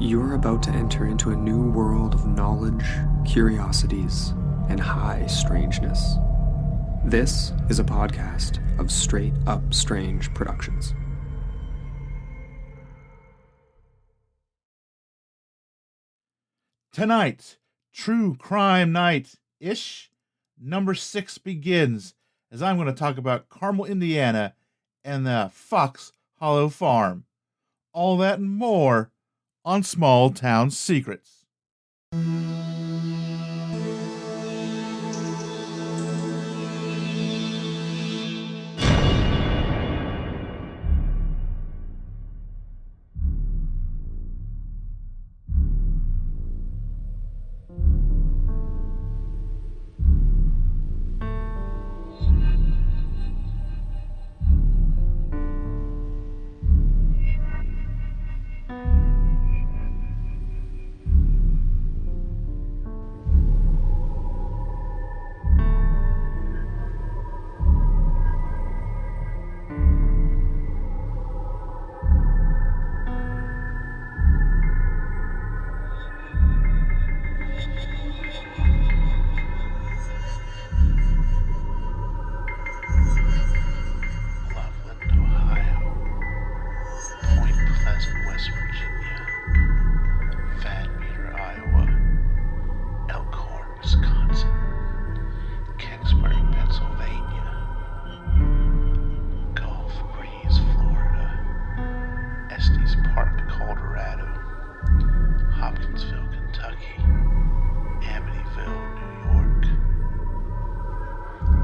You're about to enter into a new world of knowledge, curiosities, and high strangeness. This is a podcast of Straight-Up Strange Productions. Tonight, True Crime Night-ish, number 6 begins, as I'm going to talk about Carmel, Indiana, and the Fox Hollow Farm. All that and more on Small Town Secrets.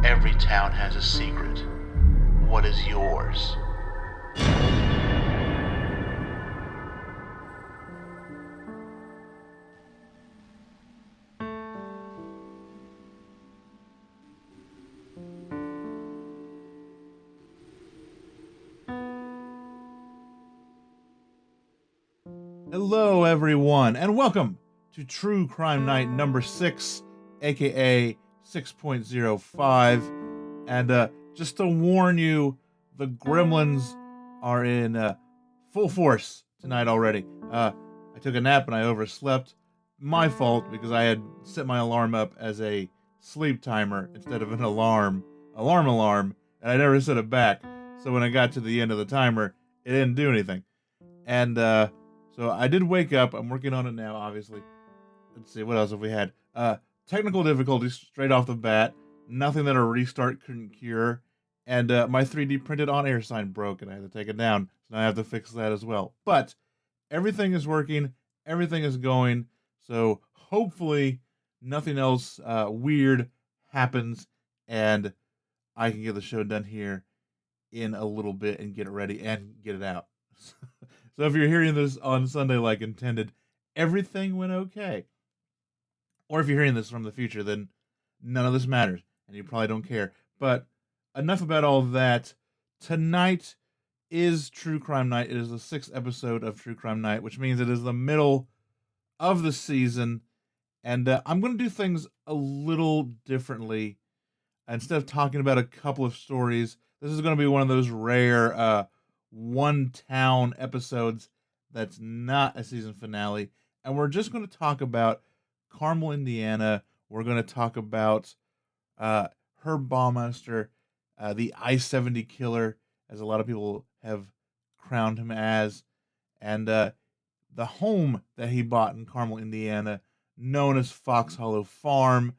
Every town has a secret. What is yours? Hello, everyone, and welcome to True Crime Night number 6, aka 6.05. And just to warn you, the gremlins are in full force tonight already. I took a nap and I overslept. My fault, because I had set my alarm up as a sleep timer instead of an alarm, and I never set it back. So when I got to the end of the timer, it didn't do anything. And so I did wake up. I'm working on it now, obviously. Let's see, what else have we had? Technical difficulties straight off the bat. Nothing that a restart couldn't cure. And my 3D printed on-air sign broke, and I had to take it down. So now I have to fix that as well. But everything is working. Everything is going. So hopefully nothing else weird happens, and I can get the show done here in a little bit and get it ready and get it out. So if you're hearing this on Sunday like intended, everything went okay. Or if you're hearing this from the future, then none of this matters, and you probably don't care. But enough about all that. Tonight is True Crime Night. It is the 6th episode of True Crime Night, which means it is the middle of the season. And I'm going to do things a little differently. Instead of talking about a couple of stories, this is going to be one of those rare one-town episodes that's not a season finale. And we're just going to talk about Carmel, Indiana. We're going to talk about Herb Baumeister, the I-70 killer, as a lot of people have crowned him as, and the home that he bought in Carmel, Indiana, known as Fox Hollow Farm.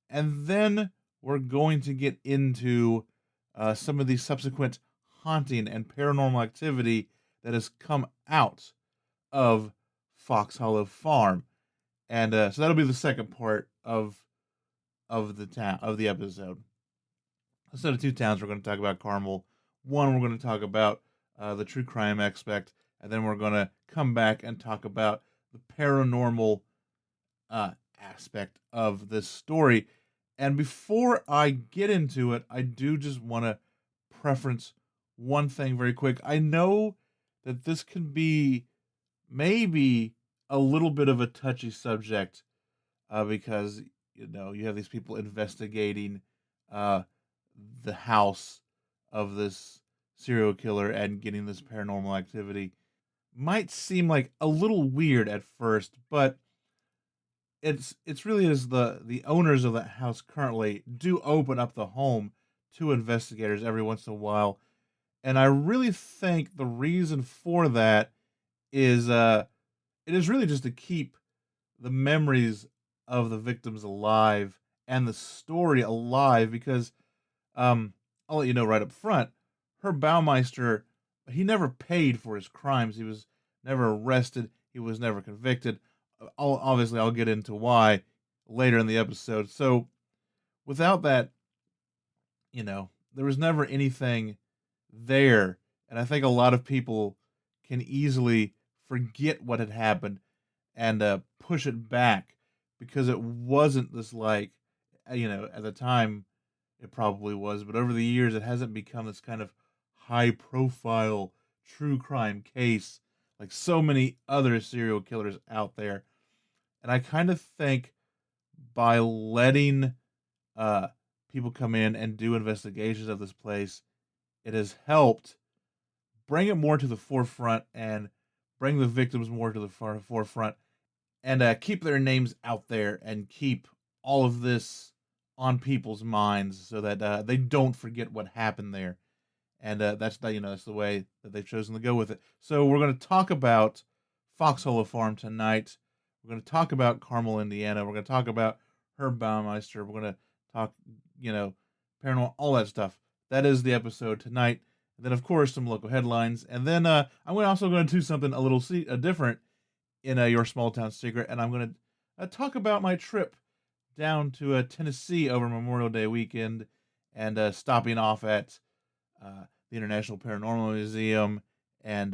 And then we're going to get into some of the subsequent haunting and paranormal activity that has come out of Fox Hollow Farm. And so that'll be the second part of the episode. Instead of 2 towns, we're going to talk about Carmel. One, we're going to talk about the true crime aspect, and then we're going to come back and talk about the paranormal aspect of this story. And before I get into it, I do just want to preference one thing very quick. I know that this can be maybe a little bit of a touchy subject because, you have these people investigating the house of this serial killer and getting this paranormal activity. might seem like a little weird at first, but it's really is the owners of that house currently do open up the home to investigators every once in a while. And I really think the reason for that is it is really just to keep the memories of the victims alive and the story alive because I'll let you know right up front, Herb Baumeister, he never paid for his crimes. He was never arrested. He was never convicted. Obviously, I'll get into why later in the episode. So, without that, there was never anything there. And I think a lot of people can easily forget what had happened and push it back because it wasn't this at the time it probably was, but over the years it hasn't become this kind of high profile true crime case like so many other serial killers out there. And I kind of think by letting people come in and do investigations of this place, it has helped bring it more to the forefront and bring the victims more to the forefront and keep their names out there and keep all of this on people's minds so that they don't forget what happened there. And that's the way that they've chosen to go with it. So we're going to talk about Fox Hollow Farm tonight. We're going to talk about Carmel, Indiana. We're going to talk about Herb Baumeister. We're going to talk, paranormal, all that stuff. That is the episode tonight. And then, of course, some local headlines. And then I'm also going to do something a little different in Your Small Town Secret. And I'm going to talk about my trip down to Tennessee over Memorial Day weekend and stopping off at the International Paranormal Museum and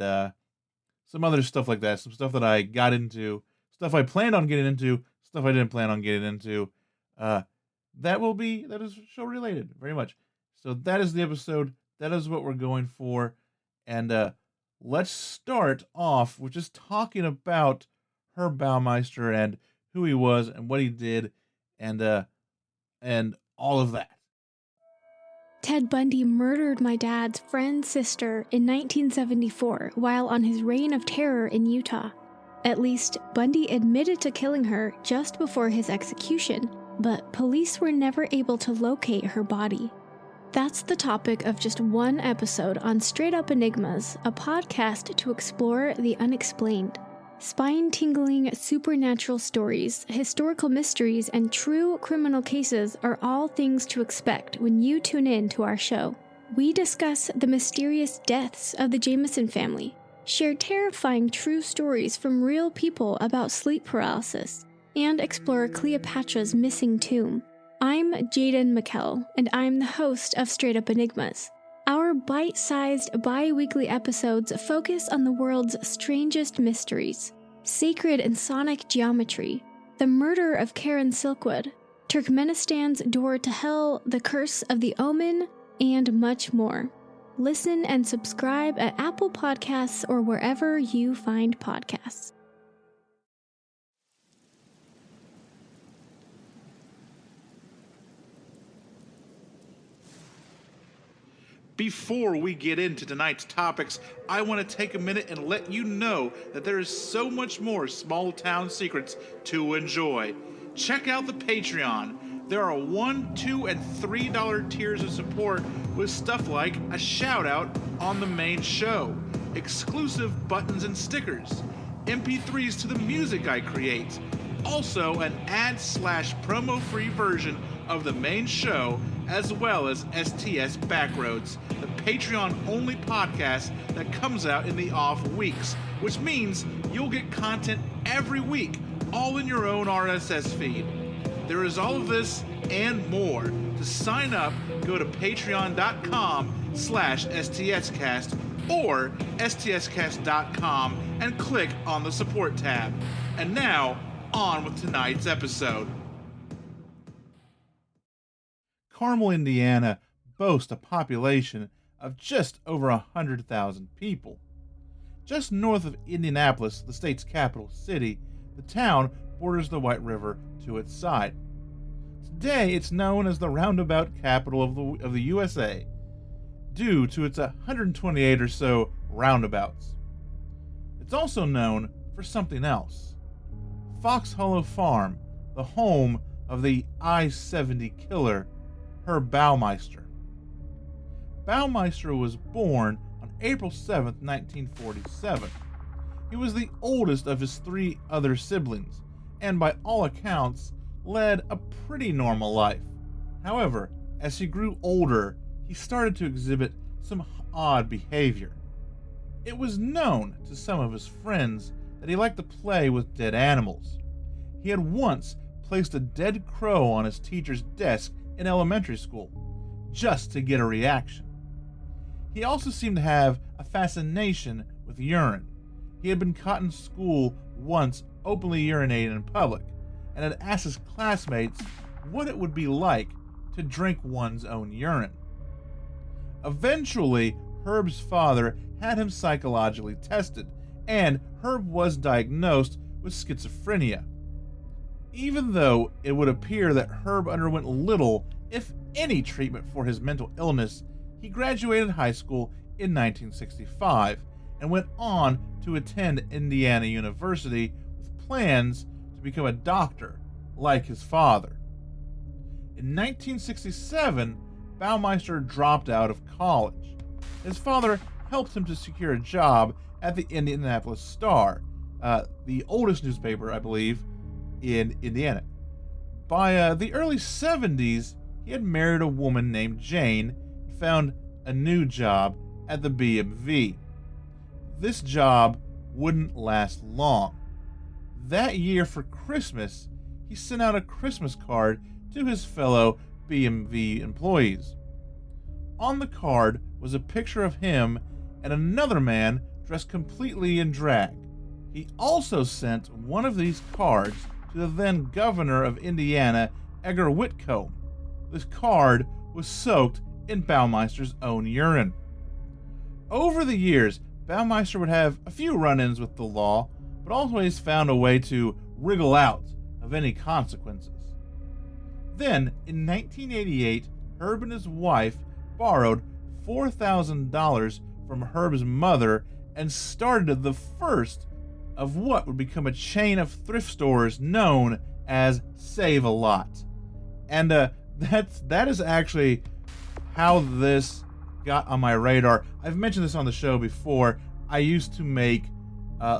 some other stuff like that. Some stuff that I got into, stuff I planned on getting into, stuff I didn't plan on getting into. That is show related very much. So that is the episode. That is what we're going for. And let's start off with just talking about Herb Baumeister and who he was and what he did and all of that. Ted Bundy murdered my dad's friend's sister in 1974 while on his reign of terror in Utah. At least, Bundy admitted to killing her just before his execution, but police were never able to locate her body. That's the topic of just one episode on Stright-Up Enigmas, a podcast to explore the unexplained. Spine-tingling supernatural stories, historical mysteries, and true criminal cases are all things to expect when you tune in to our show. We discuss the mysterious deaths of the Jameson family, share terrifying true stories from real people about sleep paralysis, and explore Cleopatra's missing tomb. I'm Jaden McKell, and I'm the host of Stright-Up Enigmas. Our bite-sized bi-weekly episodes focus on the world's strangest mysteries, sacred and sonic geometry, the murder of Karen Silkwood, Turkmenistan's door to hell, the curse of the omen, and much more. Listen and subscribe at Apple Podcasts or wherever you find podcasts. Before we get into tonight's topics, I want to take a minute and let you know that there is so much more small town secrets to enjoy. Check out the Patreon. There are $1, $2, and $3 tiers of support with stuff like a shout out on the main show, exclusive buttons and stickers, MP3s to the music I create, also an ad/promo free version of the main show, as well as STS Backroads, the Patreon-only podcast that comes out in the off weeks, which means you'll get content every week, all in your own RSS feed. There is all of this and more. To sign up, go to patreon.com/STScast or STScast.com and click on the support tab. And now, on with tonight's episode. Carmel, Indiana boasts a population of just over 100,000 people. Just north of Indianapolis, the state's capital city, the town borders the White River to its side. Today, it's known as the Roundabout Capital of the USA, due to its 128 or so roundabouts. It's also known for something else. Fox Hollow Farm, the home of the I-70 killer, Herb Baumeister. Baumeister was born on April 7, 1947. He was the oldest of his 3 other siblings, and by all accounts, led a pretty normal life. However, as he grew older, he started to exhibit some odd behavior. It was known to some of his friends that he liked to play with dead animals. He had once placed a dead crow on his teacher's desk in elementary school, just to get a reaction. He also seemed to have a fascination with urine. He had been caught in school once openly urinating in public, and had asked his classmates what it would be like to drink one's own urine. Eventually, Herb's father had him psychologically tested, and Herb was diagnosed with schizophrenia. Even though it would appear that Herb underwent little, if any, treatment for his mental illness, he graduated high school in 1965 and went on to attend Indiana University with plans to become a doctor like his father. In 1967, Baumeister dropped out of college. His father helped him to secure a job at the Indianapolis Star, the oldest newspaper, I believe, in Indiana. By the early 70s, he had married a woman named Jane and found a new job at the BMV. This job wouldn't last long. That year for Christmas, he sent out a Christmas card to his fellow BMV employees. On the card was a picture of him and another man dressed completely in drag. He also sent one of these cards to the then governor of Indiana, Edgar Whitcomb. This card was soaked in Baumeister's own urine. Over the years, Baumeister would have a few run-ins with the law, but always found a way to wriggle out of any consequences. Then, in 1988, Herb and his wife borrowed $4,000 from Herb's mother and started the first of what would become a chain of thrift stores known as Save-A-Lot. And that is actually how this got on my radar. I've mentioned this on the show before. I used to make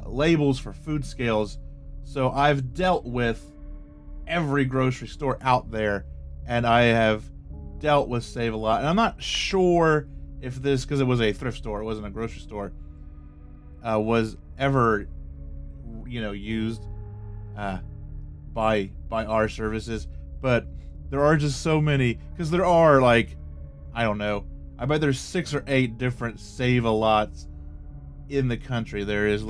labels for food scales, so I've dealt with every grocery store out there, and I have dealt with Save-A-Lot. And I'm not sure if this, because it was a thrift store, it wasn't a grocery store, was ever, used by our services. But there are just so many, because there are I don't know, I bet there's 6 or 8 different Save-A-Lots in the country. There is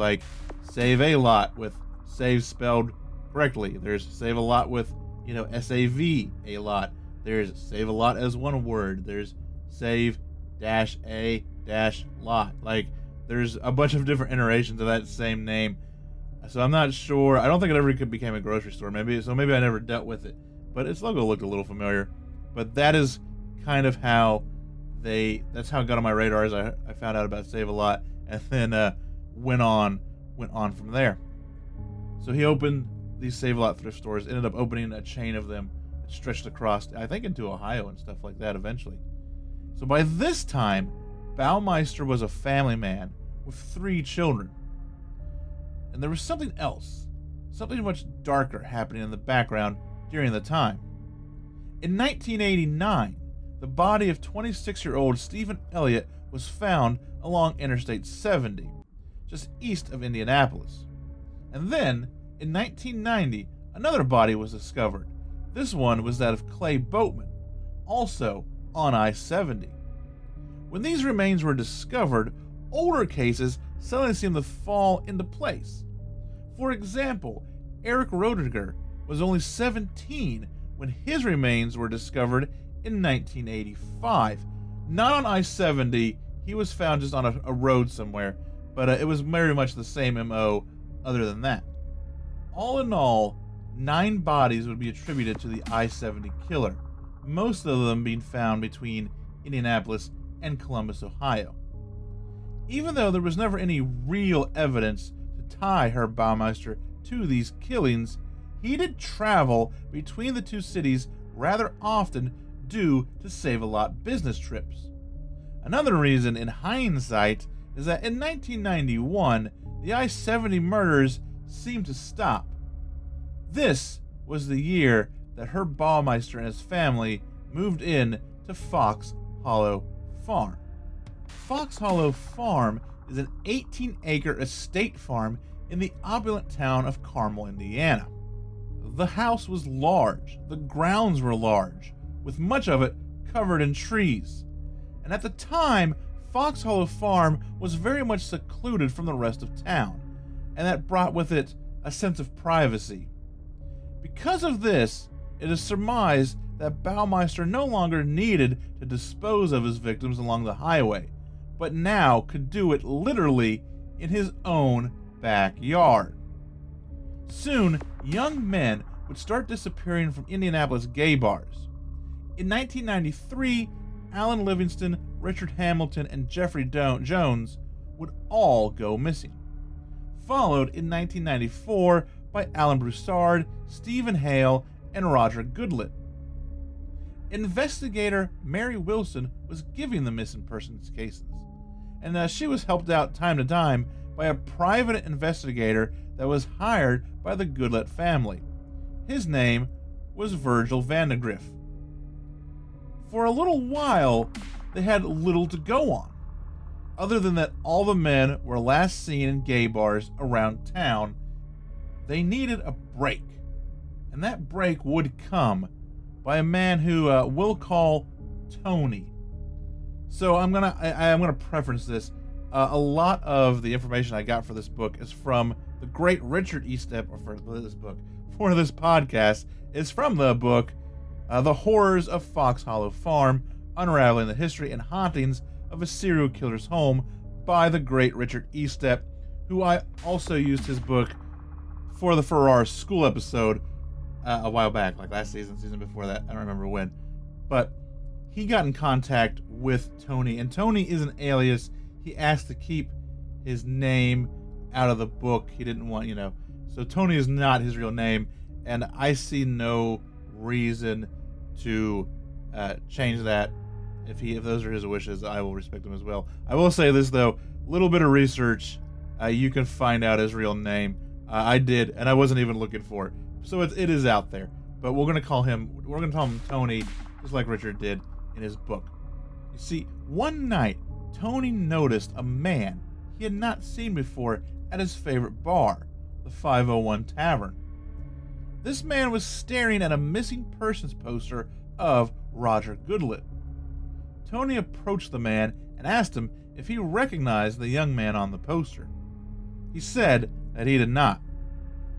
Save-A-Lot with save spelled correctly. There's Save-A-Lot with, SAV-A-Lot. There's Save-A-Lot as one word. There's Save-A-Lot. There's a bunch of different iterations of that same name. So I'm not sure. I don't think it ever became a grocery store. Maybe I never dealt with it. But its logo looked a little familiar. But that is kind of how that's how it got on my radar, as I found out about Save-A-Lot, and then went on from there. So he opened these Save-A-Lot thrift stores, ended up opening a chain of them that stretched across, I think, into Ohio and stuff like that eventually. So by this time, Baumeister was a family man with 3 children. And there was something else, something much darker happening in the background during the time. In 1989, the body of 26-year-old Stephen Elliott was found along Interstate 70, just east of Indianapolis. And then, in 1990, another body was discovered. This one was that of Clay Boatman, also on I-70. When these remains were discovered, older cases suddenly seemed to fall into place. For example, Eric Roediger was only 17 when his remains were discovered in 1985. Not on I-70, he was found just on a road somewhere, but it was very much the same MO other than that. All in all, 9 bodies would be attributed to the I-70 killer, most of them being found between Indianapolis and Columbus, Ohio. Even though there was never any real evidence to tie Herb Baumeister to these killings, he did travel between the two cities rather often due to Save-A-Lot business trips. Another reason, in hindsight, is that in 1991, the I-70 murders seemed to stop. This was the year that Herb Baumeister and his family moved in to Fox Hollow Farm. Fox Hollow Farm is an 18-acre estate farm in the opulent town of Carmel, Indiana. The house was large, the grounds were large, with much of it covered in trees. And at the time, Fox Hollow Farm was very much secluded from the rest of town, and that brought with it a sense of privacy. Because of this, it is surmised that Baumeister no longer needed to dispose of his victims along the highway, but now could do it literally in his own backyard. Soon, young men would start disappearing from Indianapolis gay bars. In 1993, Alan Livingston, Richard Hamilton, and Jeffrey Jones would all go missing, followed in 1994 by Alan Broussard, Stephen Hale, and Roger Goodlett. Investigator Mary Wilson was giving the missing persons cases, and she was helped out time to time by a private investigator that was hired by the Goodlett family. His name was Virgil Vandegrift. For a little while, they had little to go on, other than that all the men were last seen in gay bars around town. They needed a break, and that break would come by a man who we'll call Tony. So I'm gonna preference this. A lot of the information I got for this book is from the great Richard E. Stepp, for this podcast, is from the book The Horrors of Fox Hollow Farm, Unraveling the History and Hauntings of a Serial Killer's Home by the great Richard E. Stepp, who I also used his book for the Farrar School episode a while back, like last season before that, I don't remember when. But he got in contact with Tony, and Tony is an alias. He asked to keep his name out of the book. He didn't want, so Tony is not his real name, and I see no reason to change that. If those are his wishes, I will respect them as well. I will say this though, a little bit of research, you can find out his real name. I did, and I wasn't even looking for it, so it is out there. But we're gonna call him Tony, just like Richard did in his book. You see, one night Tony noticed a man he had not seen before at his favorite bar, the 501 Tavern. This man was staring at a missing persons poster of Roger Goodlett. Tony approached the man and asked him if he recognized the young man on the poster. He said that he did not.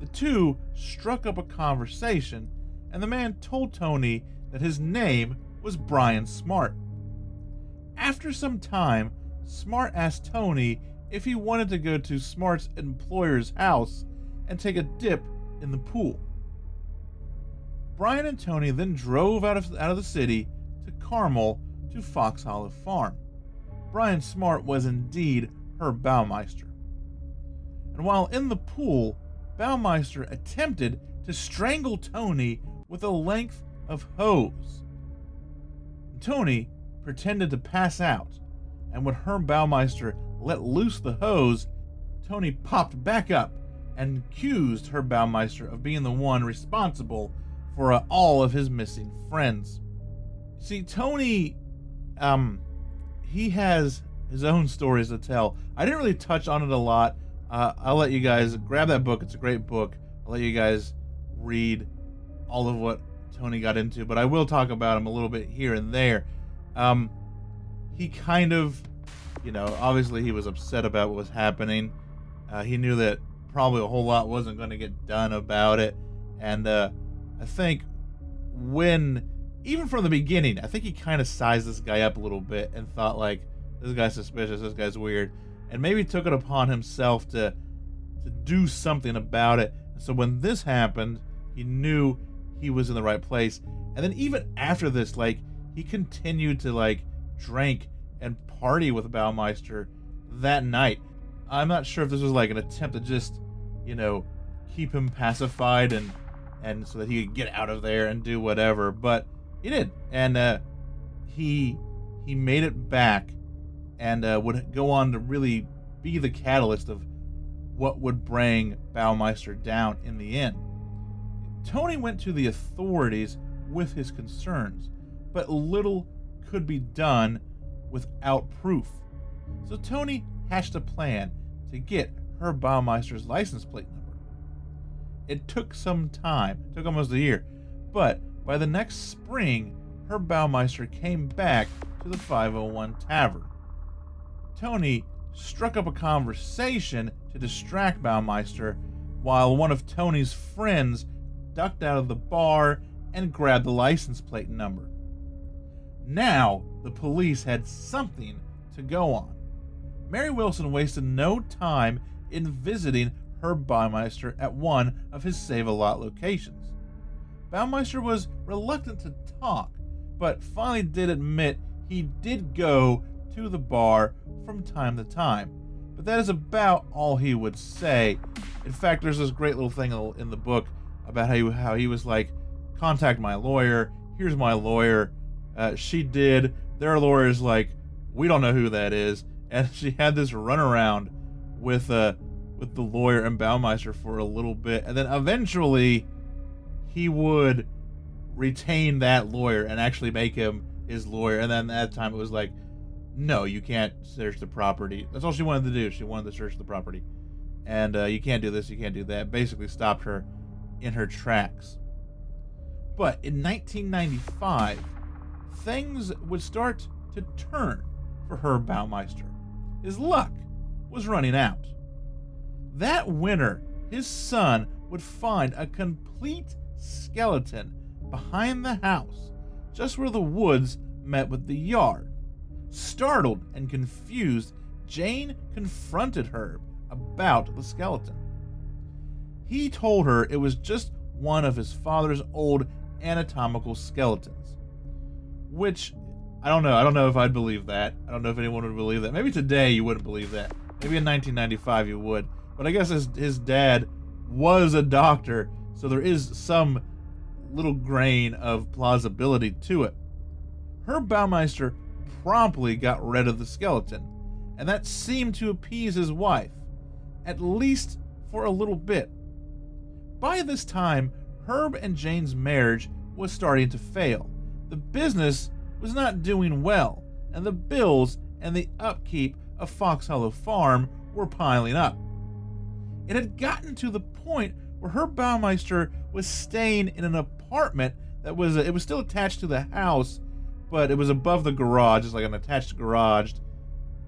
The two struck up a conversation, and the man told Tony that his name was Brian Smart. After some time, Smart asked Tony if he wanted to go to Smart's employer's house and take a dip in the pool. Brian and Tony then drove out of the city to Carmel to Fox Hollow Farm. Brian Smart was indeed Herb Baumeister. And while in the pool, Baumeister attempted to strangle Tony with a length of hose. Tony pretended to pass out, and when Herb Baumeister let loose the hose, Tony popped back up and accused Herb Baumeister of being the one responsible for all of his missing friends. See, Tony, he has his own stories to tell. I didn't really touch on it a lot. I'll let you guys grab that book. It's a great book. I'll let you guys read all of what Tony got into, but I will talk about him a little bit here and there. He kind of, obviously he was upset about what was happening. He knew that probably a whole lot wasn't going to get done about it. And I think even from the beginning, I think he kind of sized this guy up a little bit and thought, like, this guy's suspicious, this guy's weird, and maybe took it upon himself to do something about it. And so when this happened, he knew he was in the right place. And then even after this, like, he continued to, like, drink and party with Baumeister that night. I'm not sure if this was like an attempt to just, keep him pacified and so that he could get out of there and do whatever, but he did. And he made it back and would go on to really be the catalyst of what would bring Baumeister down in the end. Tony went to the authorities with his concerns, but little could be done without proof. So Tony hatched a plan to get Herb Baumeister's license plate number. It took some time, took almost a year, but by the next spring, Herb Baumeister came back to the 501 Tavern. Tony struck up a conversation to distract Baumeister while one of Tony's friends ducked out of the bar and grabbed the license plate number. Now, the police had something to go on. Mary Wilson wasted no time in visiting Herb Baumeister at one of his Save-A-Lot locations. Baumeister was reluctant to talk, but finally did admit he did go to the bar from time to time. But that is about all he would say. In fact, there's this great little thing in the book about how he was like, contact my lawyer, here's my lawyer. She did. Their lawyer's like, we don't know who that is. And she had this runaround with the lawyer and Baumeister for a little bit. And then eventually he would retain that lawyer and actually make him his lawyer. And then at that time it was like, no, you can't search the property. That's all she wanted to do. She wanted to search the property. And you can't do this, you can't do that. Basically stopped her in her tracks. But in 1995, things would start to turn for Herb Baumeister. His luck was running out. That winter, his son would find a complete skeleton behind the house, just where the woods met with the yard. Startled and confused, Jane confronted Herb about the skeleton. He told her it was just one of his father's old anatomical skeletons. Which, I don't know. I don't know if I'd believe that. I don't know if anyone would believe that. Maybe today you wouldn't believe that. Maybe in 1995 you would. But I guess his dad was a doctor, so there is some little grain of plausibility to it. Herb Baumeister promptly got rid of the skeleton, and that seemed to appease his wife, at least for a little bit. By this time, Herb and Jane's marriage was starting to fail. The business was not doing well, and the bills and the upkeep of Fox Hollow Farm were piling up. It had gotten to the point where Herb Baumeister was staying in an apartment that was it was still attached to the house, but it was above the garage. It's like an attached garage,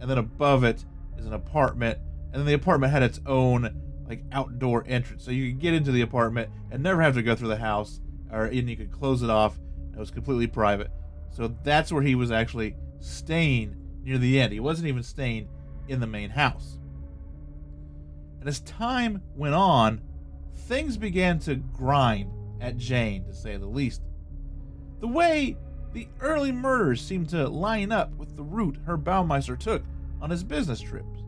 and then above it is an apartment, and then the apartment had its own like outdoor entrance, so you could get into the apartment and never have to go through the house, and you could close it off. It was completely private. So that's where he was actually staying near the end. He wasn't even staying in the main house. And as time went on, things began to grind at Jane, to say the least. The way the early murders seemed to line up with the route Herb Baumeister took on his business trips.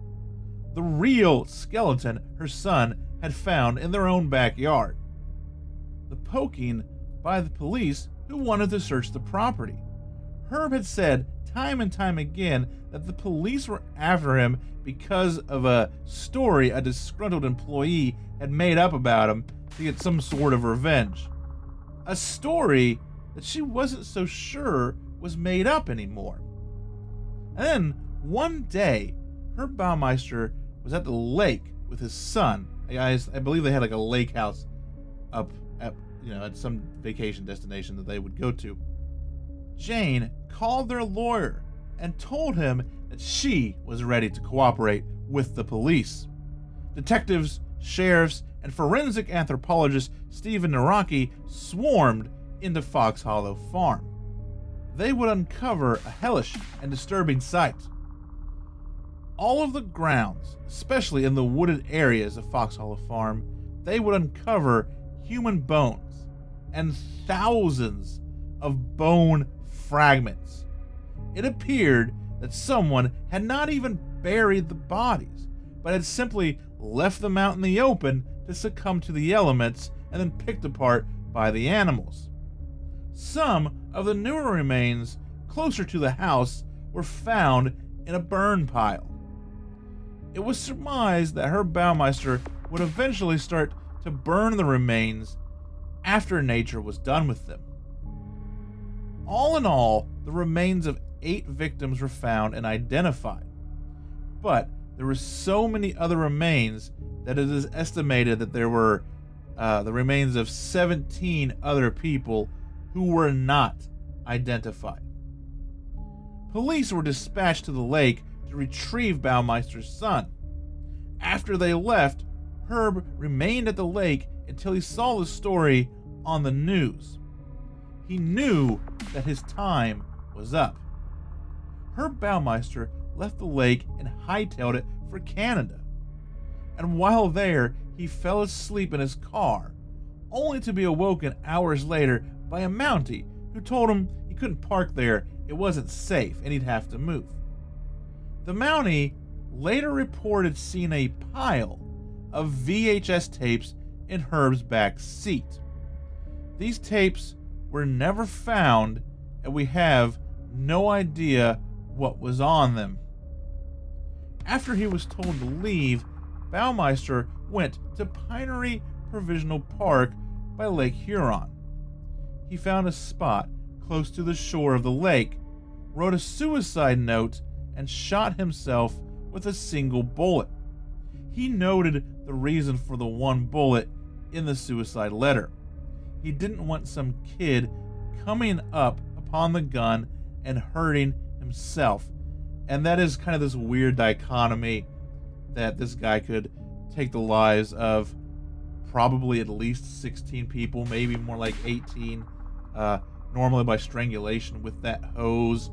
The real skeleton her son had found in their own backyard. The poking by the police who wanted to search the property. Herb had said time and time again that the police were after him because of a story a disgruntled employee had made up about him to get some sort of revenge. A story that she wasn't so sure was made up anymore. And then, one day, Herb Baumeister was at the lake with his son. I believe they had like a lake house up at some vacation destination that they would go to. Jane called their lawyer and told him that she was ready to cooperate with the police. Detectives, sheriffs, and forensic anthropologist Stephen Naraki swarmed into Fox Hollow Farm. They would uncover a hellish and disturbing sight. All of the grounds, especially in the wooded areas of Fox Hollow Farm, they would uncover human bones and thousands of bone fragments. It appeared that someone had not even buried the bodies, but had simply left them out in the open to succumb to the elements and then picked apart by the animals. Some of the newer remains closer to the house were found in a burn pile. It was surmised that Herb Baumeister would eventually start to burn the remains after nature was done with them. All in all, the remains of 8 victims were found and identified, but there were so many other remains that it is estimated that there were the remains of 17 other people who were not identified. Police were dispatched to the lake to retrieve Baumeister's son. After they left, Herb remained at the lake until he saw the story on the news. He knew that his time was up. Herb Baumeister left the lake and hightailed it for Canada. And while there, he fell asleep in his car, only to be awoken hours later by a Mountie who told him he couldn't park there, it wasn't safe, and he'd have to move. The Mountie later reported seeing a pile of VHS tapes in Herb's back seat. These tapes were never found, and we have no idea what was on them. After he was told to leave, Baumeister went to Pinery Provisional Park by Lake Huron. He found a spot close to the shore of the lake, wrote a suicide note, and shot himself with a single bullet. He noted the reason for the one bullet in the suicide letter. He didn't want some kid coming up upon the gun and hurting himself. And that is kind of this weird dichotomy that this guy could take the lives of probably at least 16 people, maybe more like 18, normally by strangulation with that hose.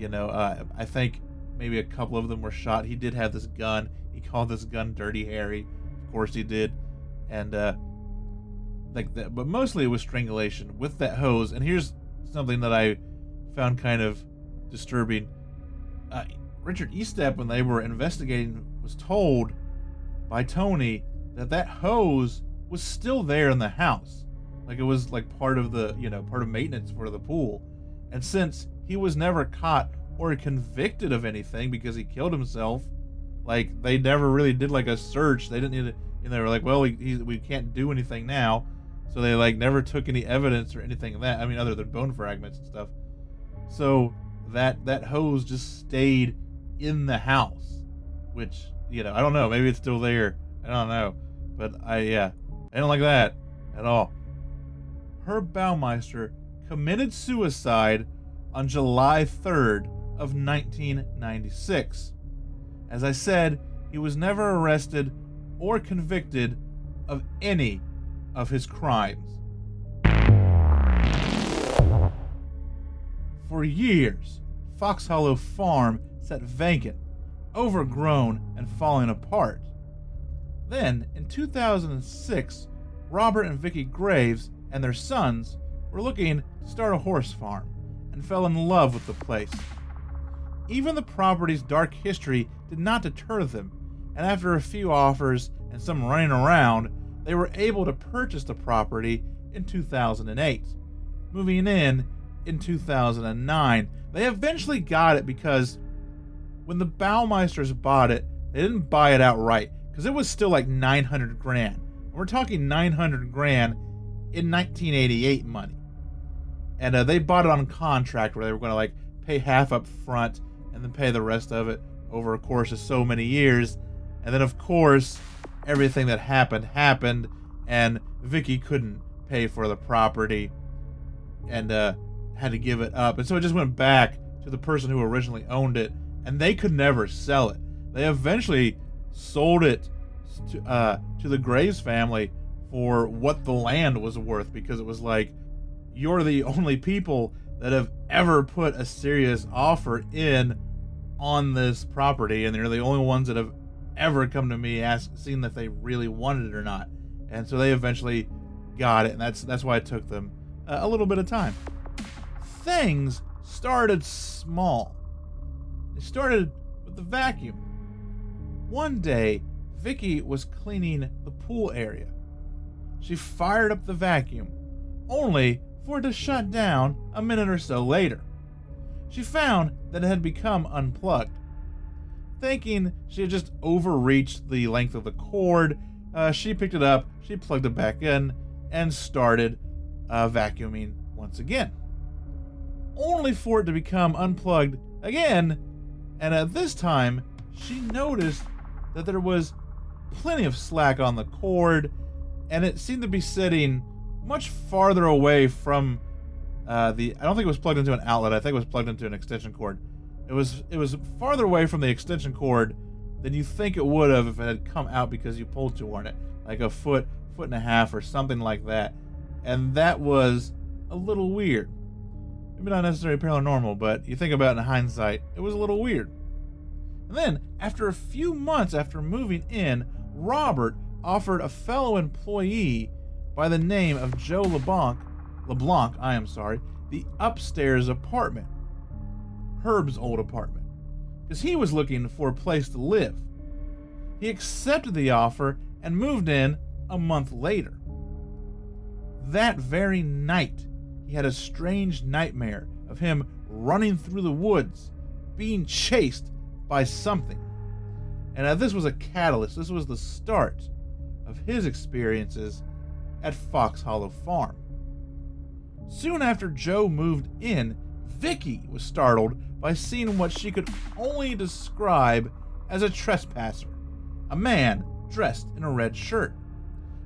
I think maybe a couple of them were shot. He did have this gun. He called this gun Dirty Harry. Of course he did. And like that, but mostly it was strangulation with that hose. And here's something that I found kind of disturbing. Richard Estep, when they were investigating, was told by Tony that hose was still there in the house. Like it was like part of maintenance for the pool. And since he was never caught or convicted of anything because he killed himself, like they never really did like a search. They didn't need to, and they were like, well, we can't do anything now. So they like never took any evidence or anything of that. I mean, other than bone fragments and stuff. So that hose just stayed in the house, which, I don't know, maybe it's still there. I don't know. But I don't like that at all. Herb Baumeister committed suicide on July 3rd of 1996. As I said, he was never arrested or convicted of any of his crimes. For years, Fox Hollow Farm sat vacant, overgrown, and falling apart. Then, in 2006, Robert and Vicki Graves and their sons were looking to start a horse farm and fell in love with the place. Even the property's dark history did not deter them, and after a few offers and some running around, they were able to purchase the property in 2008, moving in 2009. They eventually got it because when the Baumeisters bought it, they didn't buy it outright because it was still like $900,000. We're talking $900,000 in 1988 money. And they bought it on contract where they were going to like pay half up front and then pay the rest of it over a course of so many years. And then of course, everything that happened, and Vicky couldn't pay for the property and had to give it up. And so it just went back to the person who originally owned it, and they could never sell it. They eventually sold it to the Graves family for what the land was worth, because it was like, you're the only people that have ever put a serious offer in on this property, and they're the only ones that have ever come to me seeing if they really wanted it or not. And so they eventually got it, and that's why it took them a little bit of time. Things started small. They started with the vacuum. One day, Vicky was cleaning the pool area. She fired up the vacuum, only for it to shut down a minute or so later. She found that it had become unplugged. Thinking she had just overreached the length of the cord, she picked it up, she plugged it back in, and started vacuuming once again. Only for it to become unplugged again, and at this time, she noticed that there was plenty of slack on the cord, and it seemed to be sitting much farther away from I don't think it was plugged into an outlet, I think it was plugged into an extension cord. It was farther away from the extension cord than you think it would have if it had come out because you pulled too on it, like a foot and a half or something like that. And that was a little weird. Maybe not necessarily paranormal, but you think about it in hindsight, it was a little weird. And then, after a few months after moving in, Robert offered a fellow employee by the name of Joe LeBlanc, the upstairs apartment, Herb's old apartment, because he was looking for a place to live. He accepted the offer and moved in a month later. That very night, he had a strange nightmare of him running through the woods, being chased by something. And this was a catalyst. This was the start of his experiences at Fox Hollow Farm. Soon after Joe moved in, Vicky was startled by seeing what she could only describe as a trespasser, a man dressed in a red shirt.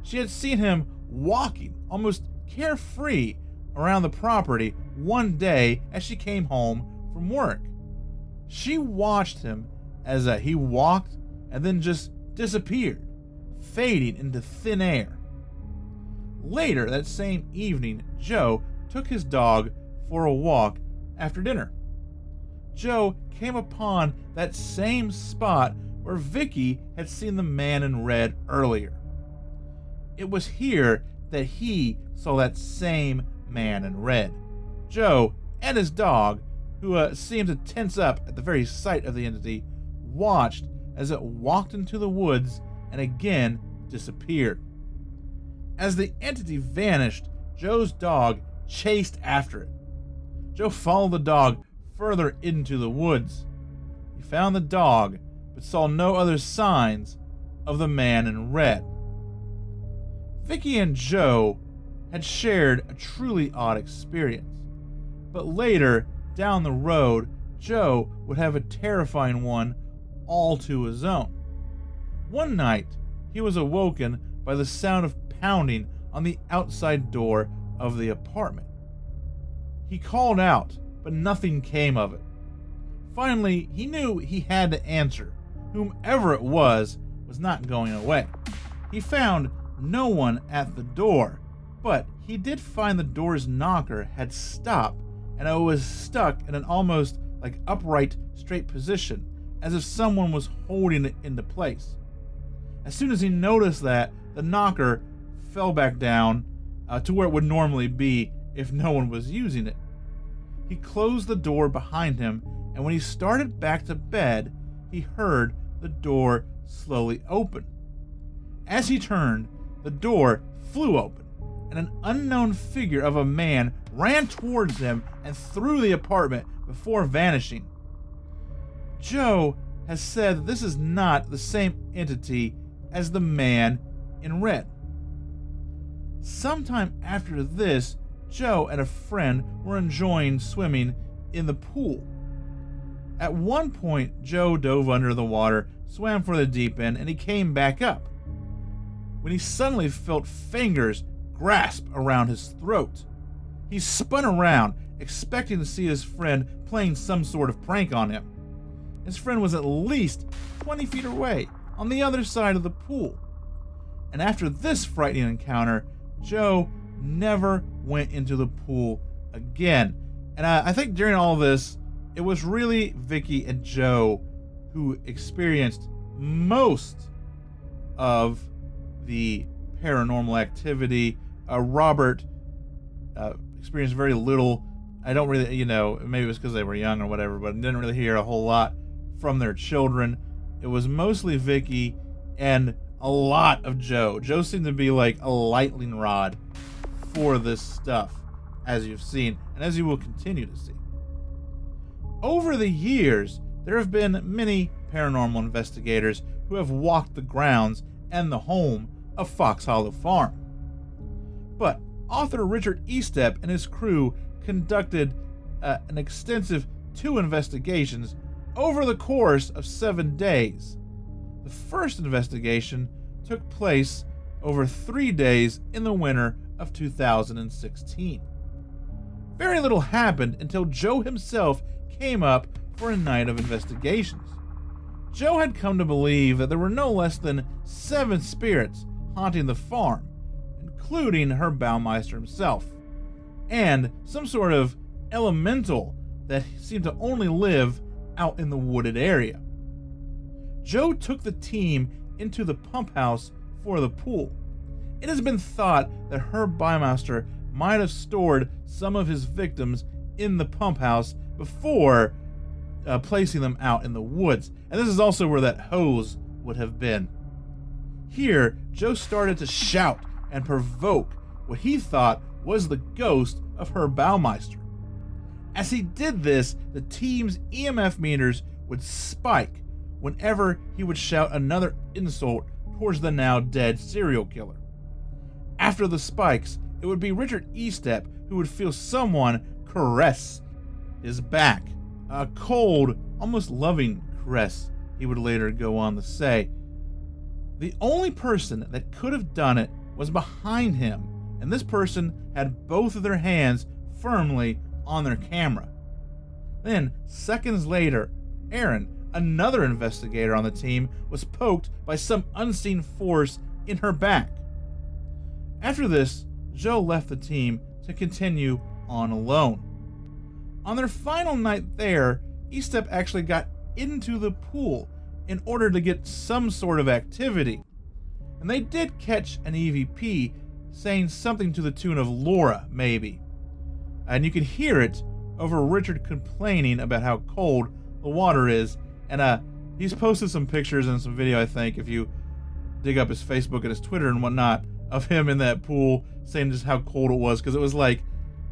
She had seen him walking almost carefree around the property one day as she came home from work. She watched him as he walked and then just disappeared, fading into thin air. Later that same evening, Joe took his dog for a walk after dinner. Joe came upon that same spot where Vicky had seen the man in red earlier. It was here that he saw that same man in red. Joe and his dog, who seemed to tense up at the very sight of the entity, watched as it walked into the woods and again disappeared. As the entity vanished, Joe's dog chased after it. Joe followed the dog further into the woods. He found the dog, but saw no other signs of the man in red. Vicky and Joe had shared a truly odd experience, but later, down the road, Joe would have a terrifying one all to his own. One night, he was awoken by the sound of pounding on the outside door of the apartment. He called out, but nothing came of it. Finally, he knew he had to answer. Whomever it was not going away. He found no one at the door, but he did find the door's knocker had stopped and it was stuck in an almost like upright, straight position, as if someone was holding it into place. As soon as he noticed that, the knocker fell back down to where it would normally be if no one was using it. He closed the door behind him, and when he started back to bed, he heard the door slowly open. As he turned, the door flew open, and an unknown figure of a man ran towards him and through the apartment before vanishing. Joe has said that this is not the same entity as the man in red. Sometime after this, Joe and a friend were enjoying swimming in the pool. At one point, Joe dove under the water, swam for the deep end, and he came back up, when he suddenly felt fingers grasp around his throat. He spun around, expecting to see his friend playing some sort of prank on him. His friend was at least 20 feet away, on the other side of the pool. And after this frightening encounter, Joe never went into the pool again. And I think during all this, it was really Vicky and Joe who experienced most of the paranormal activity. Robert experienced very little. I don't really, maybe it was because they were young or whatever, but didn't really hear a whole lot from their children. it was mostly Vicky and a lot of Joe. Joe seemed to be like a lightning rod for this stuff, as you've seen, and as you will continue to see. Over the years, there have been many paranormal investigators who have walked the grounds and the home of Fox Hollow Farm. But author Richard Estep and his crew conducted an extensive 2 investigations over the course of 7 days. The first investigation took place over 3 days in the winter of 2016. Very little happened until Joe himself came up for a night of investigations. Joe had come to believe that there were no less than 7 spirits haunting the farm, including her Baumeister himself, and some sort of elemental that seemed to only live out in the wooded area. Joe took the team into the pump house for the pool. It has been thought that Herb Baumeister might have stored some of his victims in the pump house before placing them out in the woods, and this is also where that hose would have been. Here, Joe started to shout and provoke what he thought was the ghost of Herb Baumeister. As he did this, the team's EMF meters would spike whenever he would shout another insult towards the now dead serial killer. After the spikes, it would be Richard Estep who would feel someone caress his back. A cold, almost loving caress, he would later go on to say. The only person that could have done it was behind him, and this person had both of their hands firmly on their camera. Then, seconds later, Erin, another investigator on the team, was poked by some unseen force in her back. After this, Joe left the team to continue on alone. On their final night there, Estep actually got into the pool in order to get some sort of activity. And they did catch an EVP saying something to the tune of Laura, maybe. And you can hear it over Richard complaining about how cold the water is. And he's posted some pictures and some video, I think, if you dig up his Facebook and his Twitter and whatnot, of him in that pool saying just how cold it was, because it was like